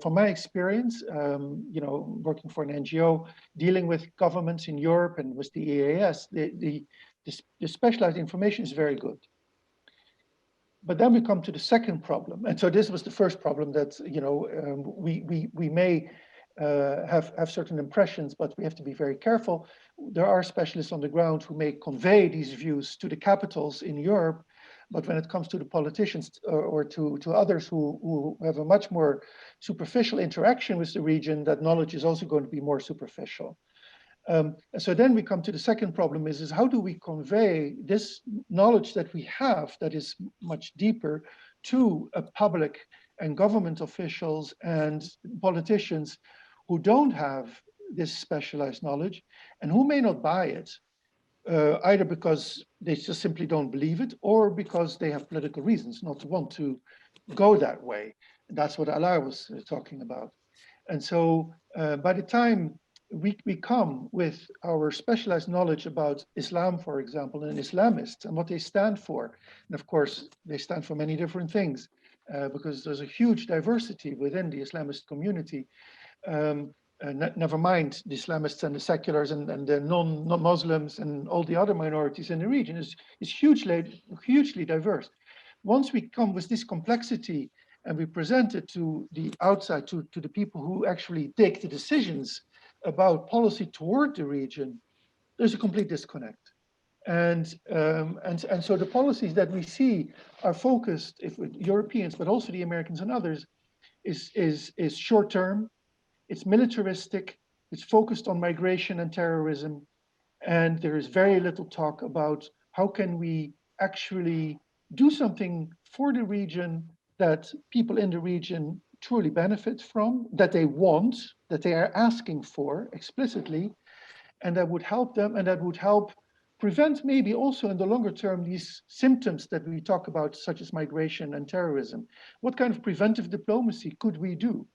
from my experience, working for an NGO, dealing with governments in Europe and with the EAS, the specialized information is very good. But then we come to the second problem, and so this was the first problem, that we may have certain impressions, but we have to be very careful. There are specialists on the ground who may convey these views to the capitals in Europe, but when it comes to the politicians or to others who have a much more superficial interaction with the region, that knowledge is also going to be more superficial. So then we come to the second problem, is how do we convey this knowledge that we have, that is much deeper, to a public and government officials and politicians who don't have this specialized knowledge and who may not buy it, either because they just simply don't believe it, or because they have political reasons not to want to go that way. That's what Alain was talking about. And so by the time we come with our specialized knowledge about Islam, for example, and Islamists and what they stand for, and of course they stand for many different things, because there's a huge diversity within the Islamist community. Never mind the Islamists and the seculars and the non-Muslims and all the other minorities in the region is hugely diverse. Once we come with this complexity and we present it to the outside, to the people who actually take the decisions about policy toward the region, there's a complete disconnect. And so the policies that we see are focused, if Europeans, but also the Americans and others, is short-term. It's militaristic, it's focused on migration and terrorism, and there is very little talk about how can we actually do something for the region that people in the region truly benefit from, that they want, that they are asking for explicitly, and that would help them, and that would help prevent maybe also in the longer term these symptoms that we talk about, such as migration and terrorism. What kind of preventive diplomacy could we do?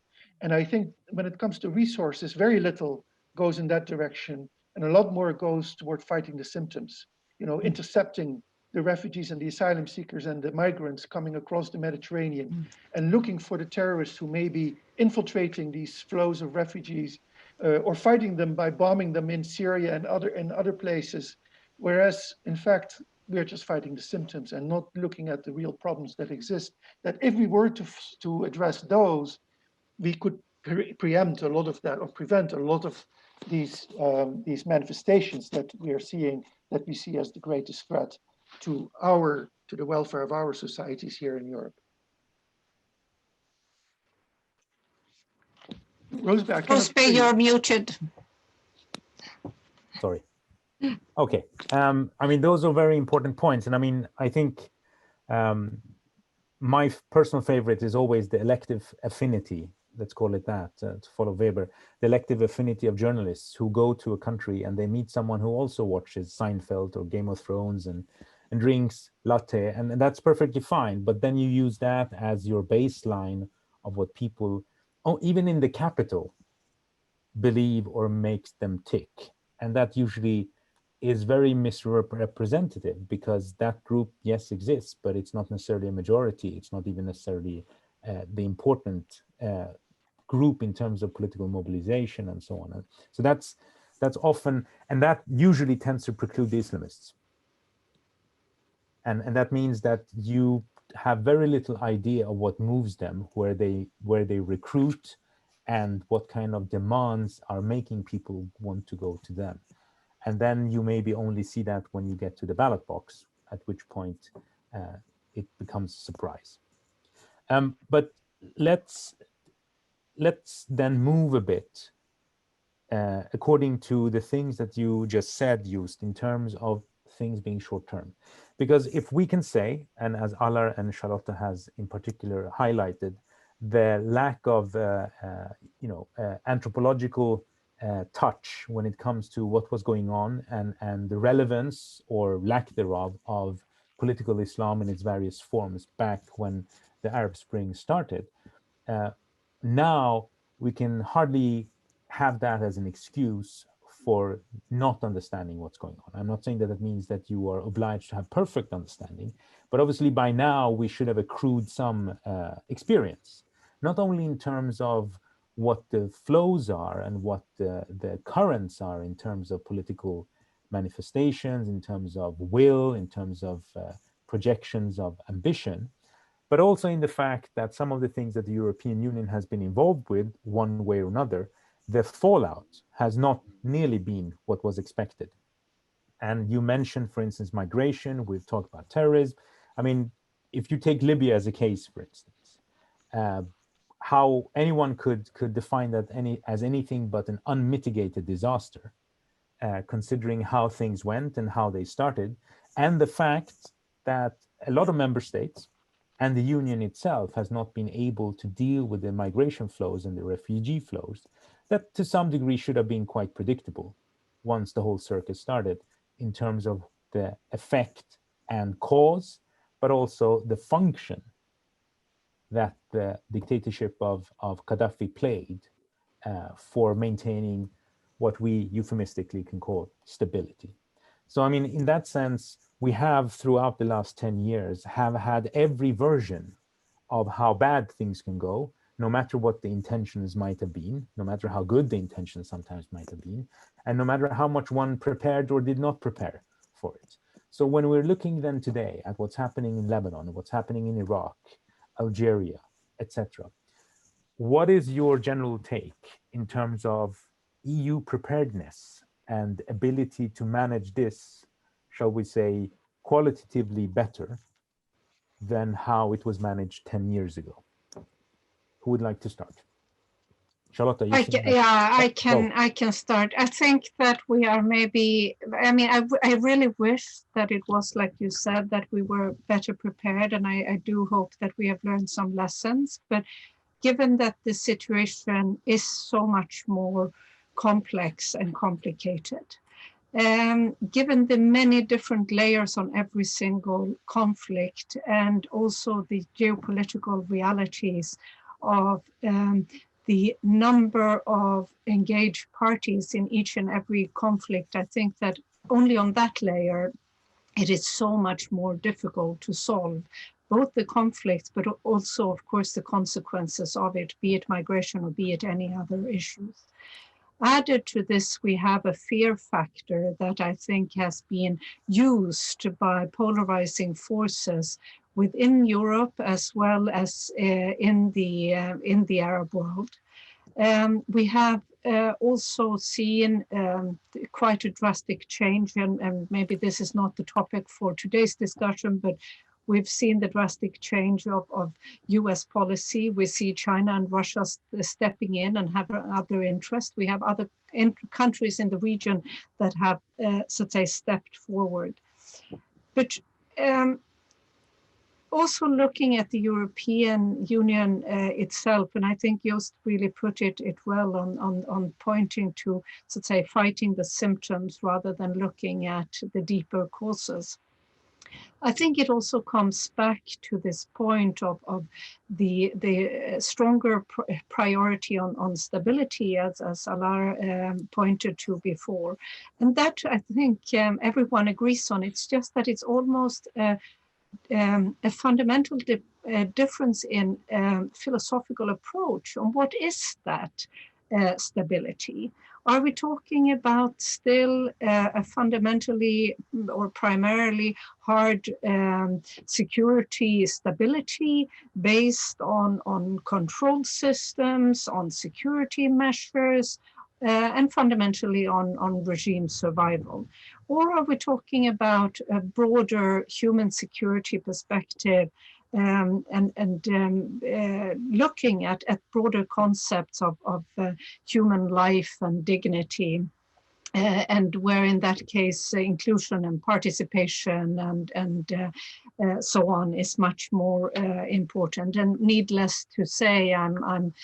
And I think when it comes to resources, very little goes in that direction, and a lot more goes toward fighting the symptoms, intercepting the refugees and the asylum seekers and the migrants coming across the Mediterranean, and looking for the terrorists who may be infiltrating these flows of refugees, or fighting them by bombing them in Syria and other places, whereas in fact we're just fighting the symptoms and not looking at the real problems that exist, that if we were to address those, we could preempt a lot of that, or prevent a lot of these manifestations that we are seeing, that we see as the greatest threat to the welfare of our societies here in Europe. Rosebeck, I cannot Rosby, hear you. you're muted. Sorry. Okay. I mean, those are very important points. And I mean, I think my personal favorite is always the elective affinity, let's call it that, to follow Weber, the elective affinity of journalists who go to a country and they meet someone who also watches Seinfeld or Game of Thrones and drinks latte, and that's perfectly fine. But then you use that as your baseline of what people, even in the capital, believe or makes them tick. And that usually is very misrepresentative, because that group, yes, exists, but it's not necessarily a majority. It's not even necessarily the important group in terms of political mobilization and so on. And so that's often, and that usually tends to preclude the Islamists. And that means that you have very little idea of what moves them, where they recruit, and what kind of demands are making people want to go to them. And then you maybe only see that when you get to the ballot box, at which point it becomes a surprise. But let's then move a bit according to the things that you just said, Just, in terms of things being short-term. Because if we can say, and as Alar and Charlotte has in particular highlighted, the lack of anthropological touch when it comes to what was going on, and the relevance or lack thereof of political Islam in its various forms back when the Arab Spring started, now we can hardly have that as an excuse for not understanding what's going on. I'm not saying that means that you are obliged to have perfect understanding, but obviously by now we should have accrued some experience, not only in terms of what the flows are and what the currents are in terms of political manifestations, in terms of will, in terms of projections of ambition, but also in the fact that some of the things that the European Union has been involved with, one way or another, the fallout has not nearly been what was expected. And you mentioned, for instance, migration. We've talked about terrorism. I mean, if you take Libya as a case, for instance, how anyone could define that as anything but an unmitigated disaster, considering how things went and how they started, and the fact that a lot of member states and the union itself has not been able to deal with the migration flows and the refugee flows that to some degree should have been quite predictable once the whole circus started, in terms of the effect and cause, but also the function that the dictatorship of Gaddafi played for maintaining what we euphemistically can call stability. So, I mean, in that sense, we have throughout the last 10 years have had every version of how bad things can go, no matter what the intentions might have been, no matter how good the intentions sometimes might have been, and no matter how much one prepared or did not prepare for it. So when we're looking then today at what's happening in Lebanon, what's happening in Iraq, Algeria, etc., what is your general take in terms of EU preparedness and ability to manage this, shall we say, qualitatively better than how it was managed 10 years ago? Who would like to start? Charlotte, you I can start. I think that we are maybe, I mean, I really wish that it was like you said, that we were better prepared, and I do hope that we have learned some lessons. But given that the situation is so much more complex and complicated, given the many different layers on every single conflict, and also the geopolitical realities of the number of engaged parties in each and every conflict, I think that only on that layer, it is so much more difficult to solve both the conflicts, but also, of course, the consequences of it, be it migration or be it any other issues. Added to this, we have a fear factor that I think has been used by polarizing forces within Europe as well as in the Arab world. We have also seen quite a drastic change, and maybe this is not the topic for today's discussion, but We've seen the drastic change of US policy. We see China and Russia stepping in and have other interests. We have other countries in the region that have, so to say, stepped forward. But also looking at the European Union itself, and I think Joost really put it well on pointing to, so to say, fighting the symptoms rather than looking at the deeper causes. I think it also comes back to this point of the stronger priority on stability, as Alar pointed to before. And that, I think, everyone agrees on. It's just that it's almost a fundamental difference in philosophical approach on what is that stability. Are we talking about still a fundamentally or primarily hard security stability based on control systems, on security measures, and fundamentally on regime survival? Or are we talking about a broader human security perspective and looking at broader concepts of human life and dignity, and where in that case inclusion and participation and so on is much more important? And needless to say, I'm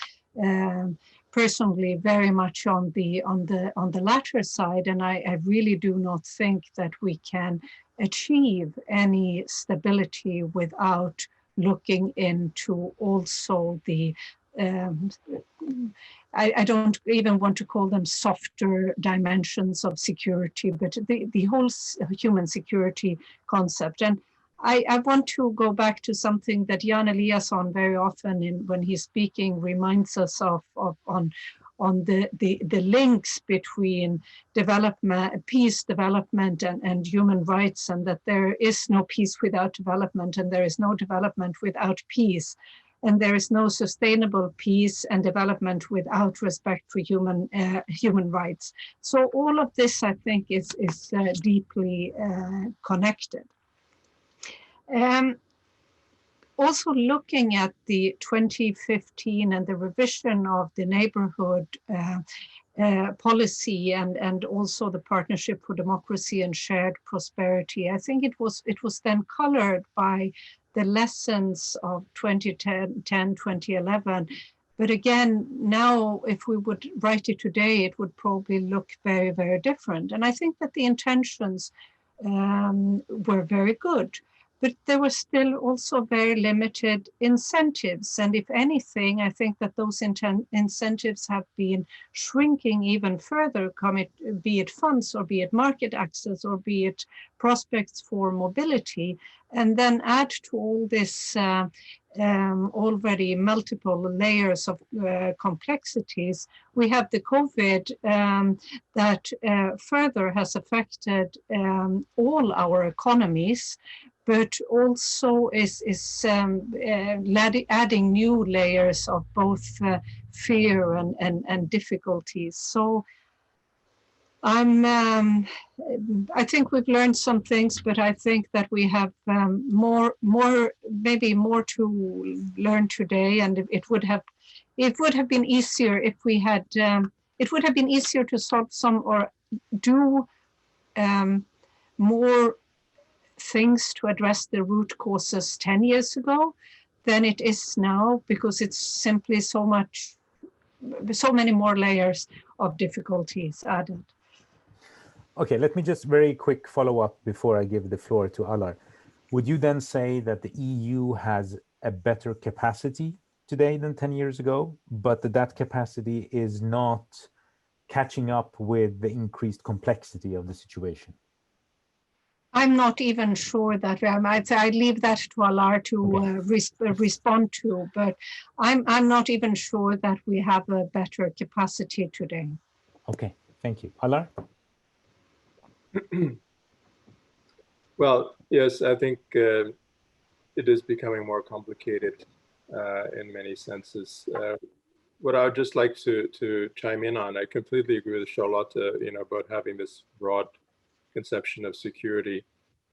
personally very much on the latter side, and I really do not think that we can achieve any stability without looking into also the I don't even want to call them softer dimensions of security, but the whole human security concept. And I want to go back to something that Jan Eliasson very often when he's speaking reminds us of on the links between development, peace, development, and human rights, and that there is no peace without development, and there is no development without peace, and there is no sustainable peace and development without respect for human rights. So all of this, I think, is deeply connected. Also looking at the 2015 and the revision of the neighborhood policy and also the Partnership for Democracy and Shared Prosperity, I think it was then colored by the lessons of 2010, 2011. But again, now if we would write it today, it would probably look very, very different. And I think that the intentions were very good, but there were still also very limited incentives. And if anything, I think that those incentives have been shrinking even further, be it funds or be it market access or be it prospects for mobility. And then add to all this already multiple layers of complexities, we have the COVID that further has affected all our economies, but also is adding new layers of both fear and difficulties. So I think we've learned some things, but I think that we have maybe more to learn today, and it would have been easier if we had. It would have been easier to solve some or do more things to address the root causes 10 years ago than it is now, because it's simply so many more layers of difficulties added. Okay, let me just very quick follow up before I give the floor to Alar. Would you then say that the EU has a better capacity today than 10 years ago, but that capacity is not catching up with the increased complexity of the situation? I'm not even sure that I leave that to Alar to respond to, but I'm not even sure that we have a better capacity today. Okay, thank you. Alar? Well, yes, I think it is becoming more complicated in many senses. What I would just like to chime in on, I completely agree with Charlotte, about having this broad conception of security.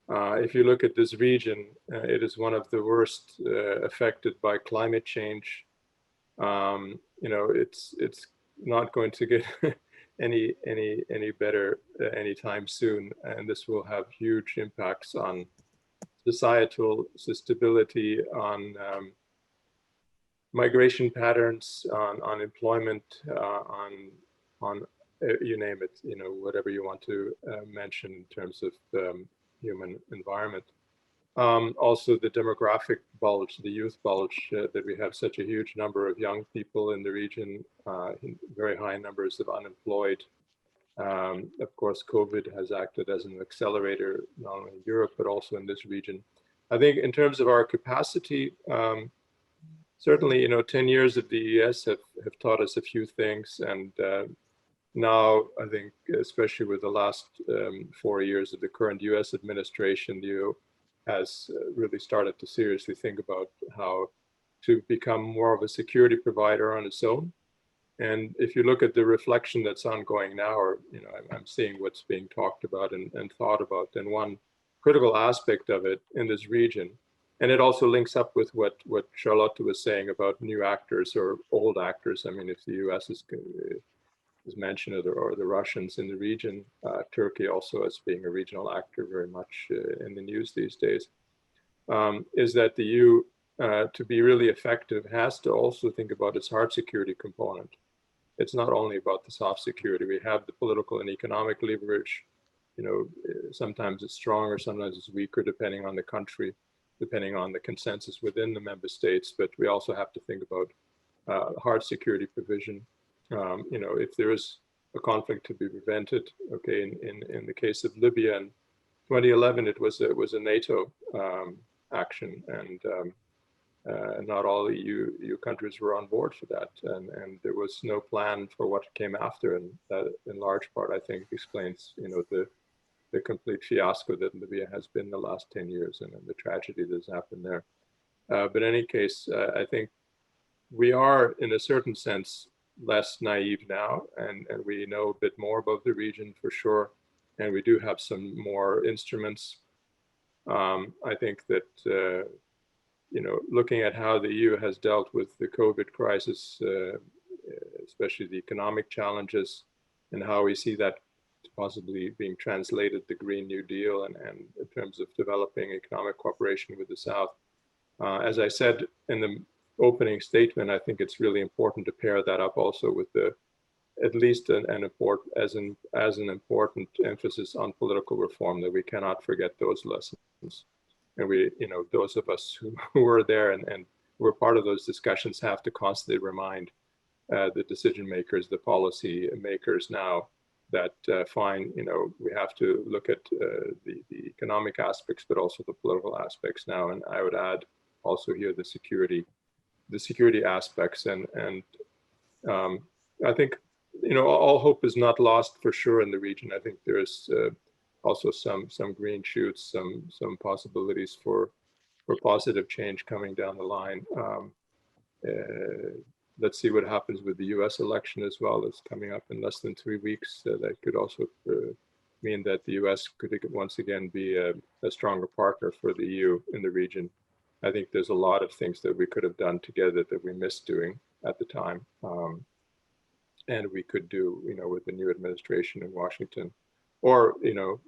If you look at this region, it is one of the worst affected by climate change. You know, it's not going to get any better anytime soon, and this will have huge impacts on societal stability, on migration patterns, on employment, on you name it, you know, whatever you want to mention in terms of human environment. Also the demographic bulge, the youth bulge, that we have such a huge number of young people in the region, very high numbers of unemployed. Of course, COVID has acted as an accelerator, not only in Europe, but also in this region. I think in terms of our capacity, certainly, you know, 10 years of the US have taught us a few things. And now, I think, especially with the last 4 years of the current US administration, the EU has really started to seriously think about how to become more of a security provider on its own. And if you look at the reflection that's ongoing now, or, you know, I'm seeing what's being talked about and thought about, and one critical aspect of it in this region, and it also links up with what Charlotte was saying about new actors or old actors. I mean, if the US is mentioned, or the Russians in the region, Turkey also as being a regional actor very much in the news these days, is that the EU, to be really effective, has to also think about its hard security component. It's not only about the soft security. We have the political and economic leverage. You know, sometimes it's stronger, sometimes it's weaker, depending on the country, depending on the consensus within the member states. But we also have to think about hard security provision. You know, if there is a conflict to be prevented, okay, in the case of Libya in 2011, it was a NATO action, and not all EU countries were on board for that, and there was no plan for what came after, and that, in large part, I think, explains, you know, the complete fiasco that Libya has been the last 10 years, and the tragedy that's happened there. But in any case, I think we are, in a certain sense, less naive now, and we know a bit more about the region for sure, and we do have some more instruments. I think that you know, looking at how the EU has dealt with the COVID crisis, especially the economic challenges, and how we see that possibly being translated, the Green New Deal, and in terms of developing economic cooperation with the South. As I said in the opening statement, I think it's really important to pair that up also with at least an important emphasis on political reform, that we cannot forget those lessons. And we, you know, those of us who were there and were part of those discussions have to constantly remind the decision makers, the policy makers now, that fine, you know, we have to look at the economic aspects, but also the political aspects now. And I would add also here the security aspects. And I think, you know, all hope is not lost for sure in the region. I think there is also some green shoots, some possibilities for positive change coming down the line. Let's see what happens with the US election as well. It's coming up in less than 3 weeks. That could also mean that the US could once again be a stronger partner for the EU in the region. I think there's a lot of things that we could have done together that we missed doing at the time. And we could do, you know, with the new administration in Washington, or, you know,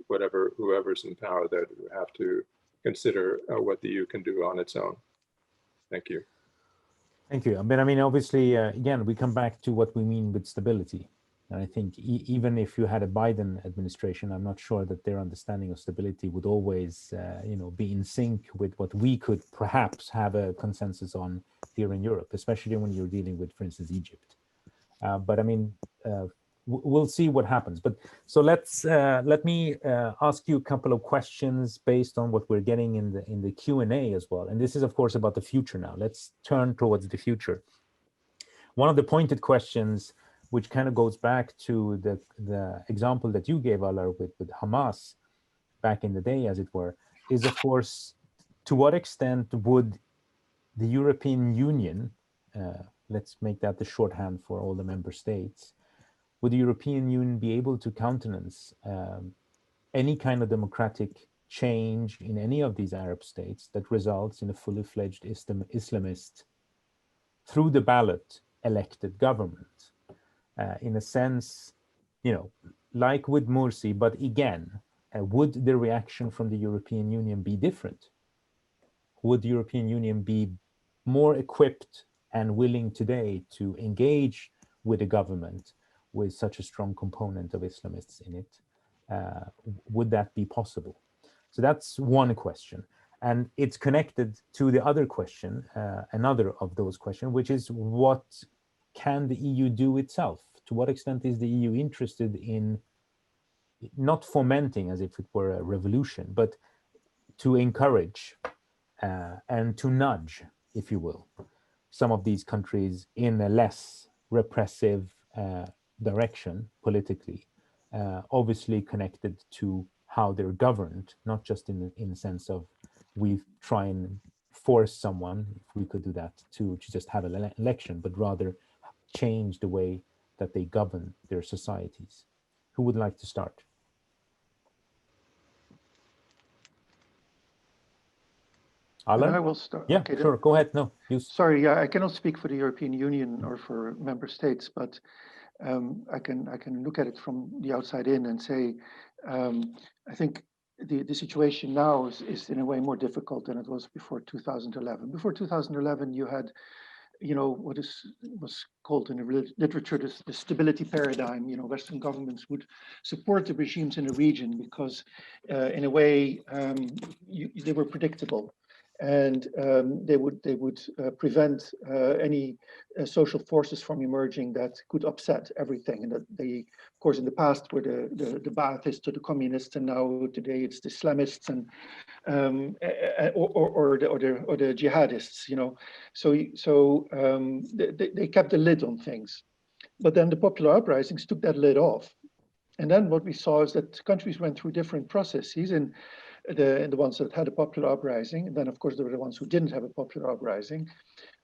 whoever's in power there, we have to consider what the EU can do on its own. Thank you. Thank you. But I mean, obviously, again, we come back to what we mean with stability. And I think even if you had a Biden administration, I'm not sure that their understanding of stability would always, you know, be in sync with what we could perhaps have a consensus on here in Europe, especially when you're dealing with, for instance, Egypt. But I mean, we'll see what happens. But so let me ask you a couple of questions based on what we're getting in the Q&A as well. And this is, of course, about the future now. Let's turn towards the future. One of the pointed questions, which kind of goes back to the example that you gave, Alar, with Hamas back in the day, as it were, is, of course, to what extent would the European Union, let's make that the shorthand for all the member states, would the European Union be able to countenance any kind of democratic change in any of these Arab states that results in a fully fledged Islamist, through the ballot, elected government. In a sense, like with Morsi, but again, would the reaction from the European Union be different? Would the European Union be more equipped and willing today to engage with a government with such a strong component of Islamists in it? Would that be possible? So that's one question. And it's connected to the other question, another of those questions, which is what can the EU do itself? To what extent is the EU interested in not fomenting as if it were a revolution, but to encourage and to nudge, if you will, some of these countries in a less repressive direction politically, obviously connected to how they're governed, not just in the sense of we try and force someone, if we could do that, to just have an election, but rather change the way that they govern their societies. Who would like to start? Alan? I will start. Yeah, Okay, sure. Go ahead. No, you. Sorry, yeah, I cannot speak for the European Union or for member states, but I can look at it from the outside in and say, I think the situation now is in a way more difficult than it was before 2011. Before 2011, you had, what was called in the literature the stability paradigm. Western governments would support the regimes in the region because, in a way, they were predictable. And they would prevent any social forces from emerging that could upset everything. And that they, of course, in the past were the Baathists to the communists, and now today it's the Islamists and or the jihadists. So they kept the lid on things, but then the popular uprisings took that lid off. And then what we saw is that countries went through different processes, and the ones that had a popular uprising, and then of course there were the ones who didn't have a popular uprising.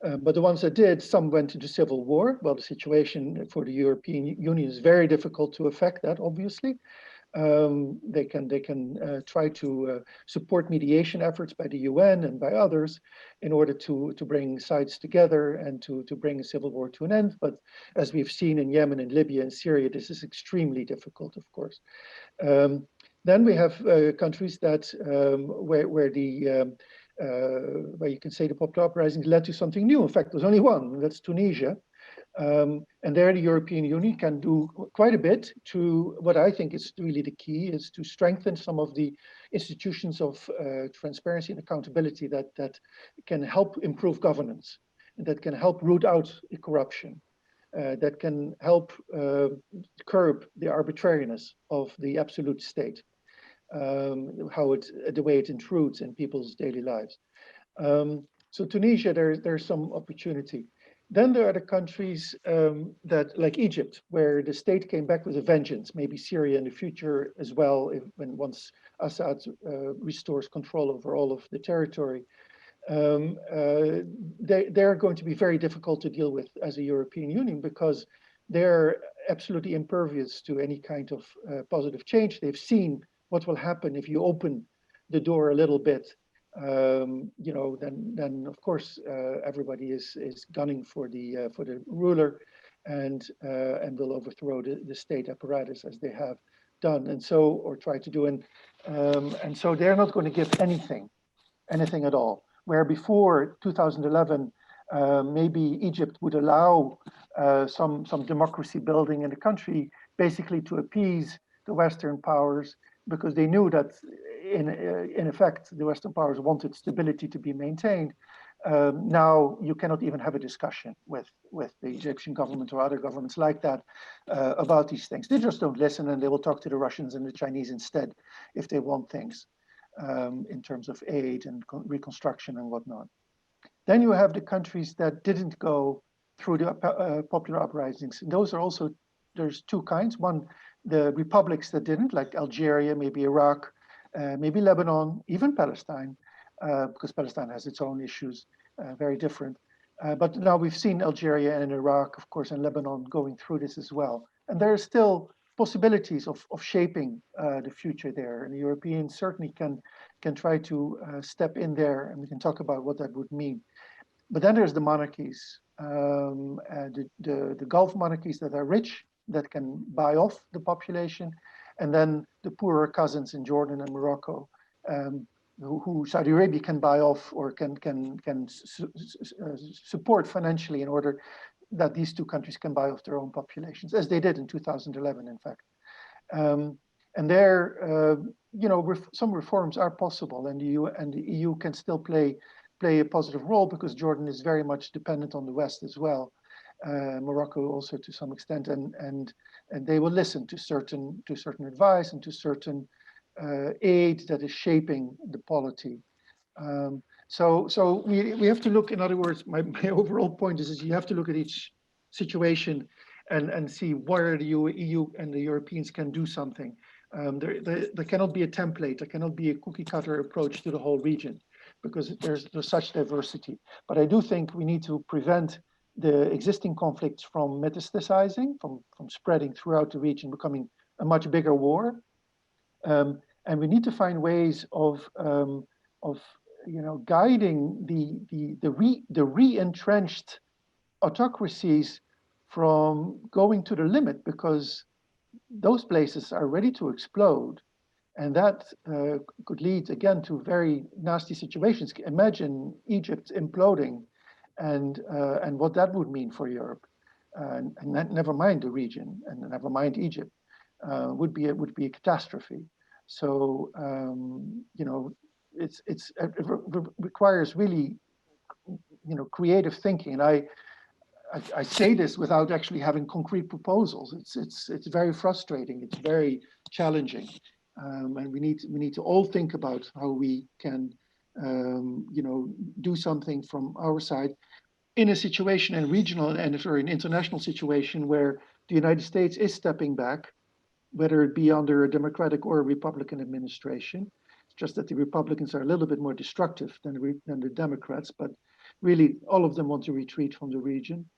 But the ones that did, some went into civil war. Well, the situation for the European Union is very difficult to affect that, obviously. They can try to support mediation efforts by the UN and by others in order to bring sides together and to bring a civil war to an end. But as we've seen in Yemen and Libya and Syria, this is extremely difficult, of course. Then we have countries that where you can say the popular uprising led to something new. In fact, there's only one, and that's Tunisia. And there the European Union can do quite a bit to, what I think is really the key, is to strengthen some of the institutions of transparency and accountability that can help improve governance, and that can help root out corruption, that can help curb the arbitrariness of the absolute state, the way it intrudes in people's daily lives. So Tunisia, there's some opportunity. Then there are the countries that, like Egypt, where the state came back with a vengeance, maybe Syria in the future as well, once Assad restores control over all of the territory. They're going to be very difficult to deal with as a European Union because they're absolutely impervious to any kind of positive change. They've seen what will happen if you open the door a little bit. Then of course everybody is gunning for the ruler, and will overthrow the state apparatus as they have done, or try to do, and so they're not going to give anything at all. Where before 2011, maybe Egypt would allow some democracy building in the country, basically to appease the Western powers, because they knew that in effect the Western powers wanted stability to be maintained. Now you cannot even have a discussion with the Egyptian government or other governments like that about these things. They just don't listen, and they will talk to the Russians and the Chinese instead if they want things in terms of aid and reconstruction and whatnot. Then you have the countries that didn't go through the popular uprisings. And those are also, there's two kinds. One, the republics that didn't, like Algeria, maybe Iraq, maybe Lebanon, even Palestine, because Palestine has its own issues, very different. But now we've seen Algeria and Iraq, of course, and Lebanon going through this as well. And there are still possibilities of shaping the future there. And the Europeans certainly can can try to step in there, and we can talk about what that would mean. But then there's the monarchies, the Gulf monarchies that are rich, that can buy off the population, and then the poorer cousins in Jordan and Morocco, who Saudi Arabia can buy off or can support financially in order that these two countries can buy off their own populations, as they did in 2011, in fact. And there, some reforms are possible, and the EU can still play a positive role, because Jordan is very much dependent on the West as well. Morocco also to some extent, and they will listen to certain advice and to certain aid that is shaping the polity. So we have to look. In other words, my overall point is you have to look at each situation and see where the EU and the Europeans can do something. There cannot be a template. There cannot be a cookie cutter approach to the whole region, because there's such diversity. But I do think we need to prevent the existing conflicts from metastasizing, from spreading throughout the region, becoming a much bigger war. And we need to find ways of guiding the re-entrenched autocracies from going to the limit, because those places are ready to explode. And that could lead again to very nasty situations. Imagine Egypt imploding, and what that would mean for Europe, and never mind the region, and never mind Egypt, would be a catastrophe. So it requires really creative thinking. And I say this without actually having concrete proposals. It's very frustrating. It's very challenging. And we need to all think about how we can, do something from our side in a situation, and regional and an international situation, where the United States is stepping back, whether it be under a Democratic or a Republican administration. It's just that the Republicans are a little bit more destructive than the Democrats, but really all of them want to retreat from the region.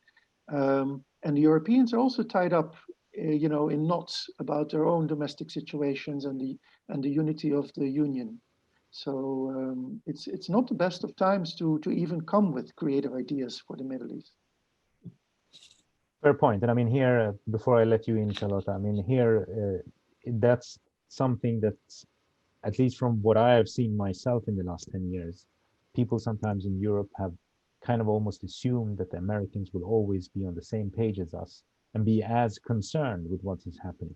And the Europeans are also tied up in knots about their own domestic situations and the unity of the Union. So it's not the best of times to even come with creative ideas for the Middle East. Fair point. And I mean, here, before I let you in, Charlotte, I mean, here, that's something that's, at least from what I have seen myself in the last 10 years, people sometimes in Europe have kind of almost assumed that the Americans will always be on the same page as us and be as concerned with what is happening.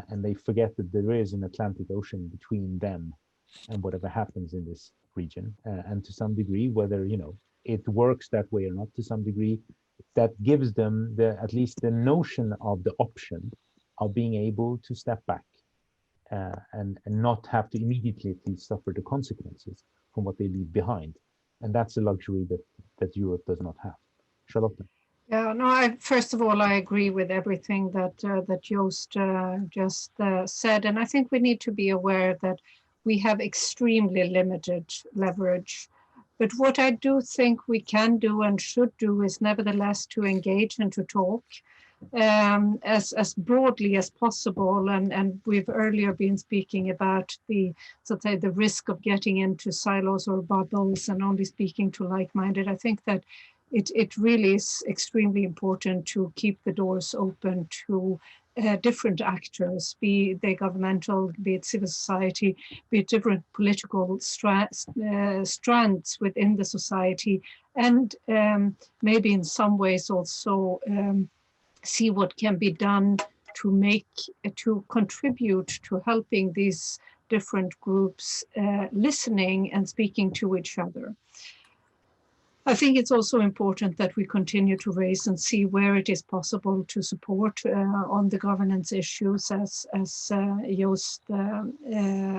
And they forget that there is an Atlantic Ocean between them and whatever happens in this region. And to some degree, whether, it works that way or not, to some degree, that gives them at least the notion of the option of being able to step back and not have to immediately at least suffer the consequences from what they leave behind. And that's a luxury that Europe does not have. Charlotte? Yeah, no, first of all, I agree with everything that Joost just said. And I think we need to be aware that we have extremely limited leverage. But what I do think we can do and should do is nevertheless to engage and to talk as broadly as possible. And we've earlier been speaking about the risk of getting into silos or bubbles and only speaking to like-minded. I think that it really is extremely important to keep the doors open to different actors, be they governmental, be it civil society, be it different political strands within the society, and maybe in some ways also see what can be done to contribute to helping these different groups listening and speaking to each other. I think it's also important that we continue to raise and see where it is possible to support on the governance issues, as Joost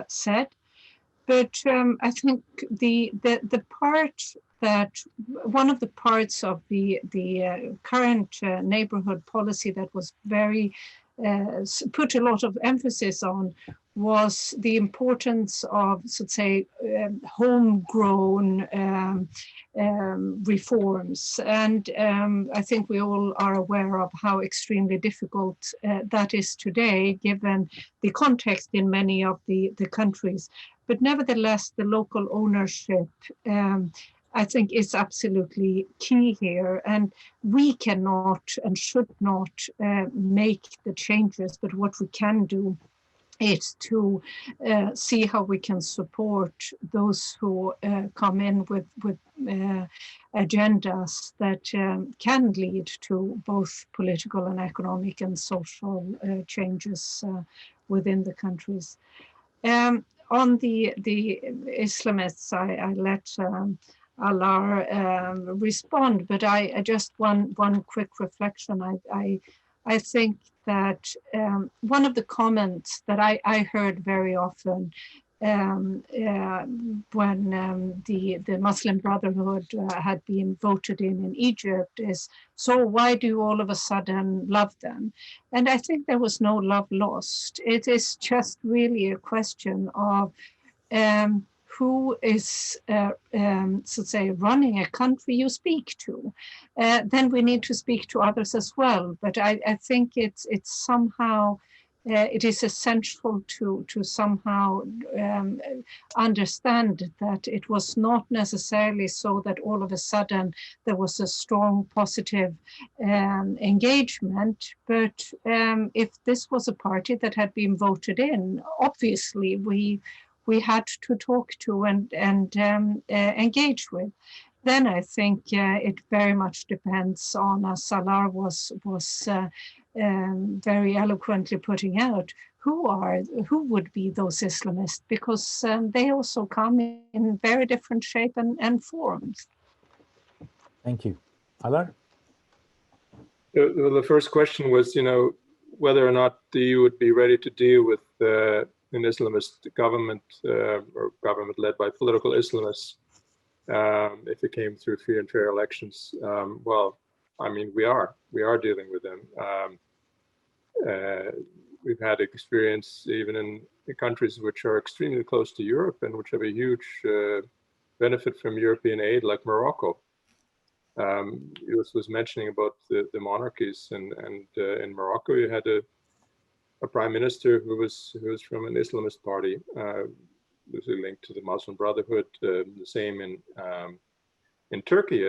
said. But I think the part that one of the parts of the current neighborhood policy that was very put a lot of emphasis on was the importance of, so to say, homegrown reforms. And I think we all are aware of how extremely difficult that is today, given the context in many of the countries. But nevertheless, the local ownership, I think, is absolutely key here. And we cannot and should not make the changes, but what we can do is to see how we can support those who come in with agendas that can lead to both political and economic and social changes within the countries. On the Islamists, I let Alar respond, but I just one quick reflection. I think that one of the comments that I heard very often when the Muslim Brotherhood had been voted in Egypt is, so why do you all of a sudden love them? And I think there was no love lost. It is just really a question of who is, so to say, running a country you speak to. Then we need to speak to others as well. But I think it's somehow, it is essential to somehow understand that it was not necessarily so that all of a sudden there was a strong positive engagement, but if this was a party that had been voted in, obviously we had to talk to and engage with. Then I think it very much depends on, as Salar was very eloquently putting out, who would be those Islamists, because they also come in very different shape and forms. Thank you. Alar? The first question was, whether or not the EU would be ready to deal with an Islamist government or government led by political Islamists if it came through free and fair elections. Well, I mean, we are dealing with them. We've had experience even in countries which are extremely close to Europe and which have a huge benefit from European aid, like Morocco. It was mentioning about the monarchies, and in Morocco you had a prime minister who was from an Islamist party. There's a link to the Muslim Brotherhood. The same in Turkey,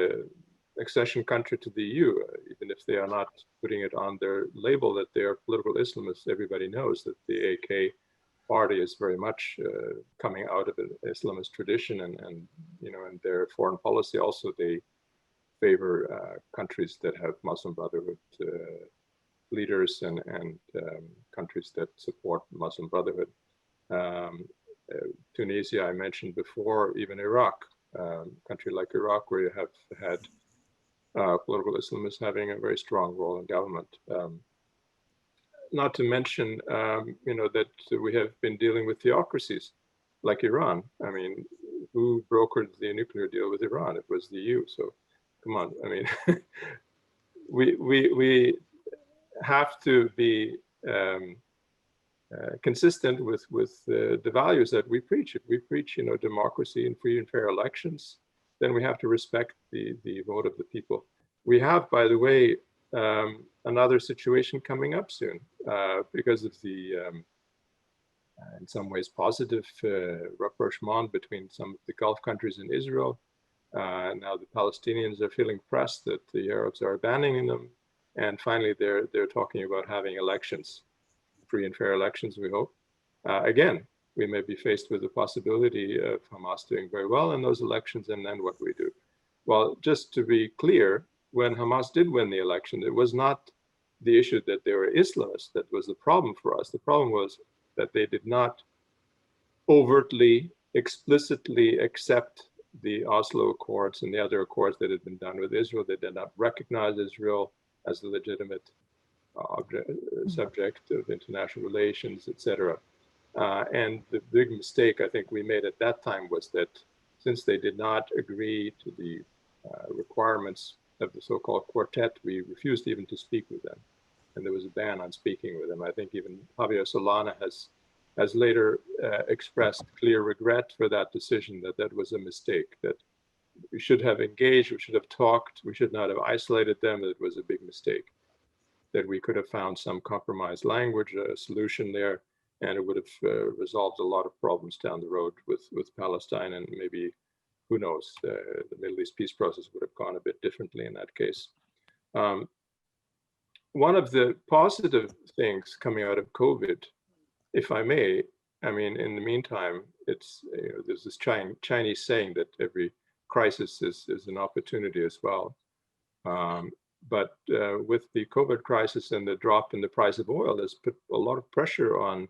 accession country to the EU, even if they are not putting it on their label that they are political Islamists. Everybody knows that the AK party is very much coming out of an Islamist tradition, and in their foreign policy also they favor countries that have Muslim Brotherhood leaders and countries that support Muslim Brotherhood. Tunisia, I mentioned before, even Iraq, country like Iraq, where you have had political Islamists having a very strong role in government. Not to mention, that we have been dealing with theocracies like Iran. I mean, who brokered the nuclear deal with Iran? It was the EU. So, come on. I mean, we have to be consistent with the values that we preach. If we preach, democracy and free and fair elections, then we have to respect the vote of the people. We have, by the way, another situation coming up soon because of the, in some ways, positive rapprochement between some of the Gulf countries and Israel. Now the Palestinians are feeling pressed that the Arabs are abandoning them. And finally, they're talking about having elections, free and fair elections, we hope. Again, we may be faced with the possibility of Hamas doing very well in those elections, and then what we do. Well, just to be clear, when Hamas did win the election, it was not the issue that they were Islamists that was the problem for us. The problem was that they did not overtly, explicitly accept the Oslo Accords and the other accords that had been done with Israel. They did not recognize Israel as a legitimate subject of international relations, etc. And the big mistake I think we made at that time was that since they did not agree to the requirements of the so-called quartet, we refused even to speak with them. And there was a ban on speaking with them. I think even Javier Solana has later expressed clear regret for that decision, that was a mistake, that we should have engaged, we should have talked, we should not have isolated them. It was a big mistake, that we could have found some compromise language, a solution there, and it would have resolved a lot of problems down the road with Palestine, and maybe, who knows, the Middle East peace process would have gone a bit differently in that case. One of the positive things coming out of COVID, if I may, I mean, in the meantime, it's, there's this Chinese saying that every crisis is an opportunity as well. But with the COVID crisis and the drop in the price of oil, has put a lot of pressure on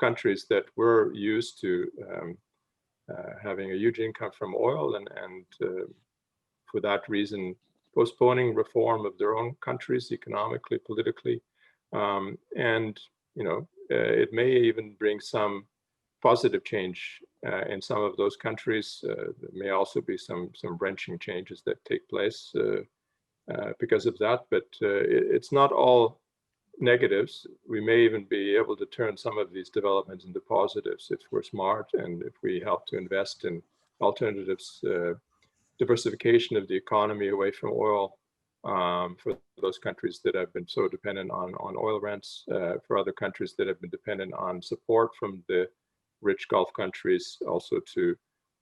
countries that were used to having a huge income from oil, and for that reason, postponing reform of their own countries economically, politically. And, it may even bring some positive change in some of those countries. There may also be some wrenching changes that take place because of that, but it's not all negatives. We may even be able to turn some of these developments into positives if we're smart and if we help to invest in alternatives, diversification of the economy away from oil, for those countries that have been so dependent on oil rents, for other countries that have been dependent on support from the rich Gulf countries also to,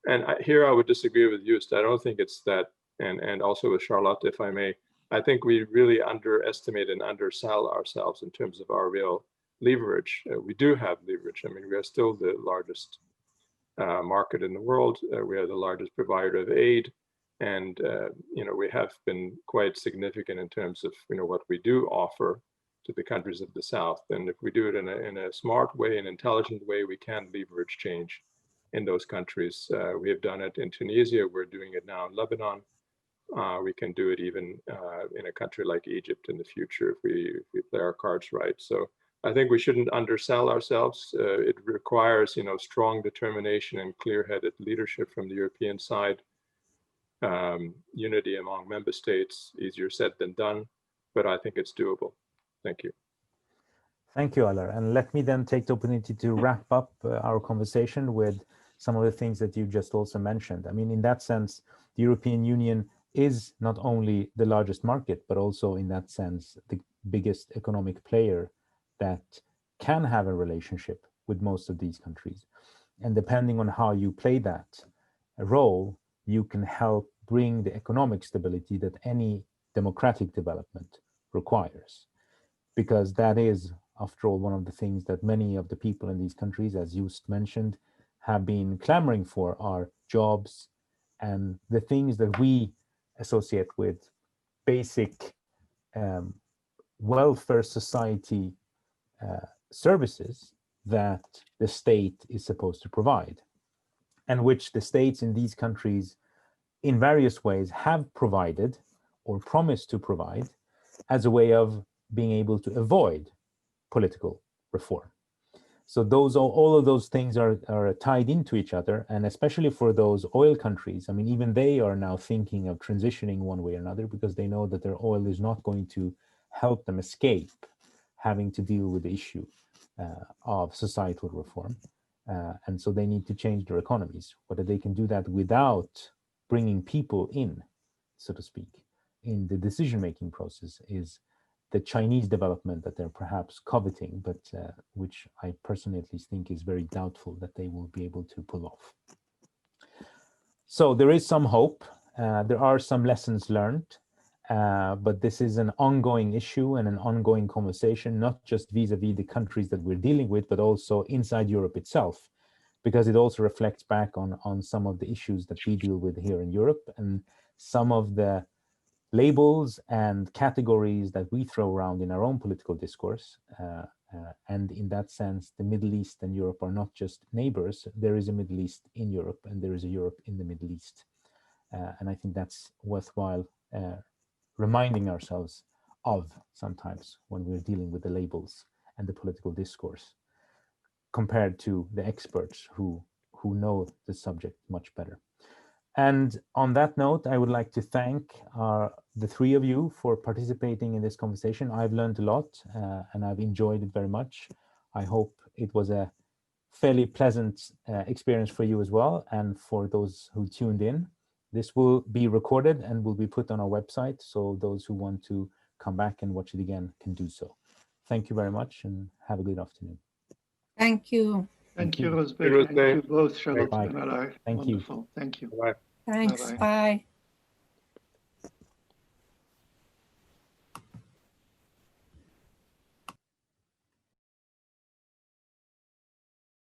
and here I would disagree with Joost. I don't think it's that, and also with Charlotte, if I may, I think we really underestimate and undersell ourselves in terms of our real leverage. We do have leverage. I mean, we are still the largest market in the world. We are the largest provider of aid. And, we have been quite significant in terms of, what we do offer to the countries of the South. And if we do it in a smart way, an intelligent way, we can leverage change in those countries. We have done it in Tunisia. We're doing it now in Lebanon. We can do it even in a country like Egypt in the future if we play our cards right. So I think we shouldn't undersell ourselves. It requires, strong determination and clear-headed leadership from the European side. Unity among member states, easier said than done, but I think it's doable. Thank you. Thank you, Alar. And let me then take the opportunity to wrap up our conversation with some of the things that you just also mentioned. I mean, in that sense, the European Union is not only the largest market, but also in that sense, the biggest economic player that can have a relationship with most of these countries. And depending on how you play that role, you can help bring the economic stability that any democratic development requires. Because that is, after all, one of the things that many of the people in these countries, as Joost mentioned, have been clamoring for are jobs and the things that we associate with basic welfare society services that the state is supposed to provide, and which the states in these countries in various ways have provided or promised to provide as a way of being able to avoid political reform. So all of those things are tied into each other, and especially for those oil countries, I mean, even they are now thinking of transitioning one way or another because they know that their oil is not going to help them escape having to deal with the issue of societal reform. And so they need to change their economies. Whether they can do that without bringing people in, so to speak, in the decision-making process is the Chinese development that they're perhaps coveting, but which I personally at least think is very doubtful that they will be able to pull off. So there is some hope. There are some lessons learned, but this is an ongoing issue and an ongoing conversation, not just vis-a-vis the countries that we're dealing with, but also inside Europe itself, because it also reflects back on some of the issues that we deal with here in Europe and some of the labels and categories that we throw around in our own political discourse. And in that sense, the Middle East and Europe are not just neighbors. There is a Middle East in Europe and there is a Europe in the Middle East. And I think that's worthwhile reminding ourselves of sometimes when we're dealing with the labels and the political discourse compared to the experts who know the subject much better. And on that note, I would like to thank the three of you for participating in this conversation. I've learned a lot and I've enjoyed it very much. I hope it was a fairly pleasant experience for you as well. And for those who tuned in, this will be recorded and will be put on our website. So those who want to come back and watch it again can do so. Thank you very much and have a good afternoon. Thank you. Thank you, you. Rosberg. Thank you both, Charlotte Bye. and Alar. Thank you. Wonderful. Thank you. Bye. Thanks. Bye-bye. Bye.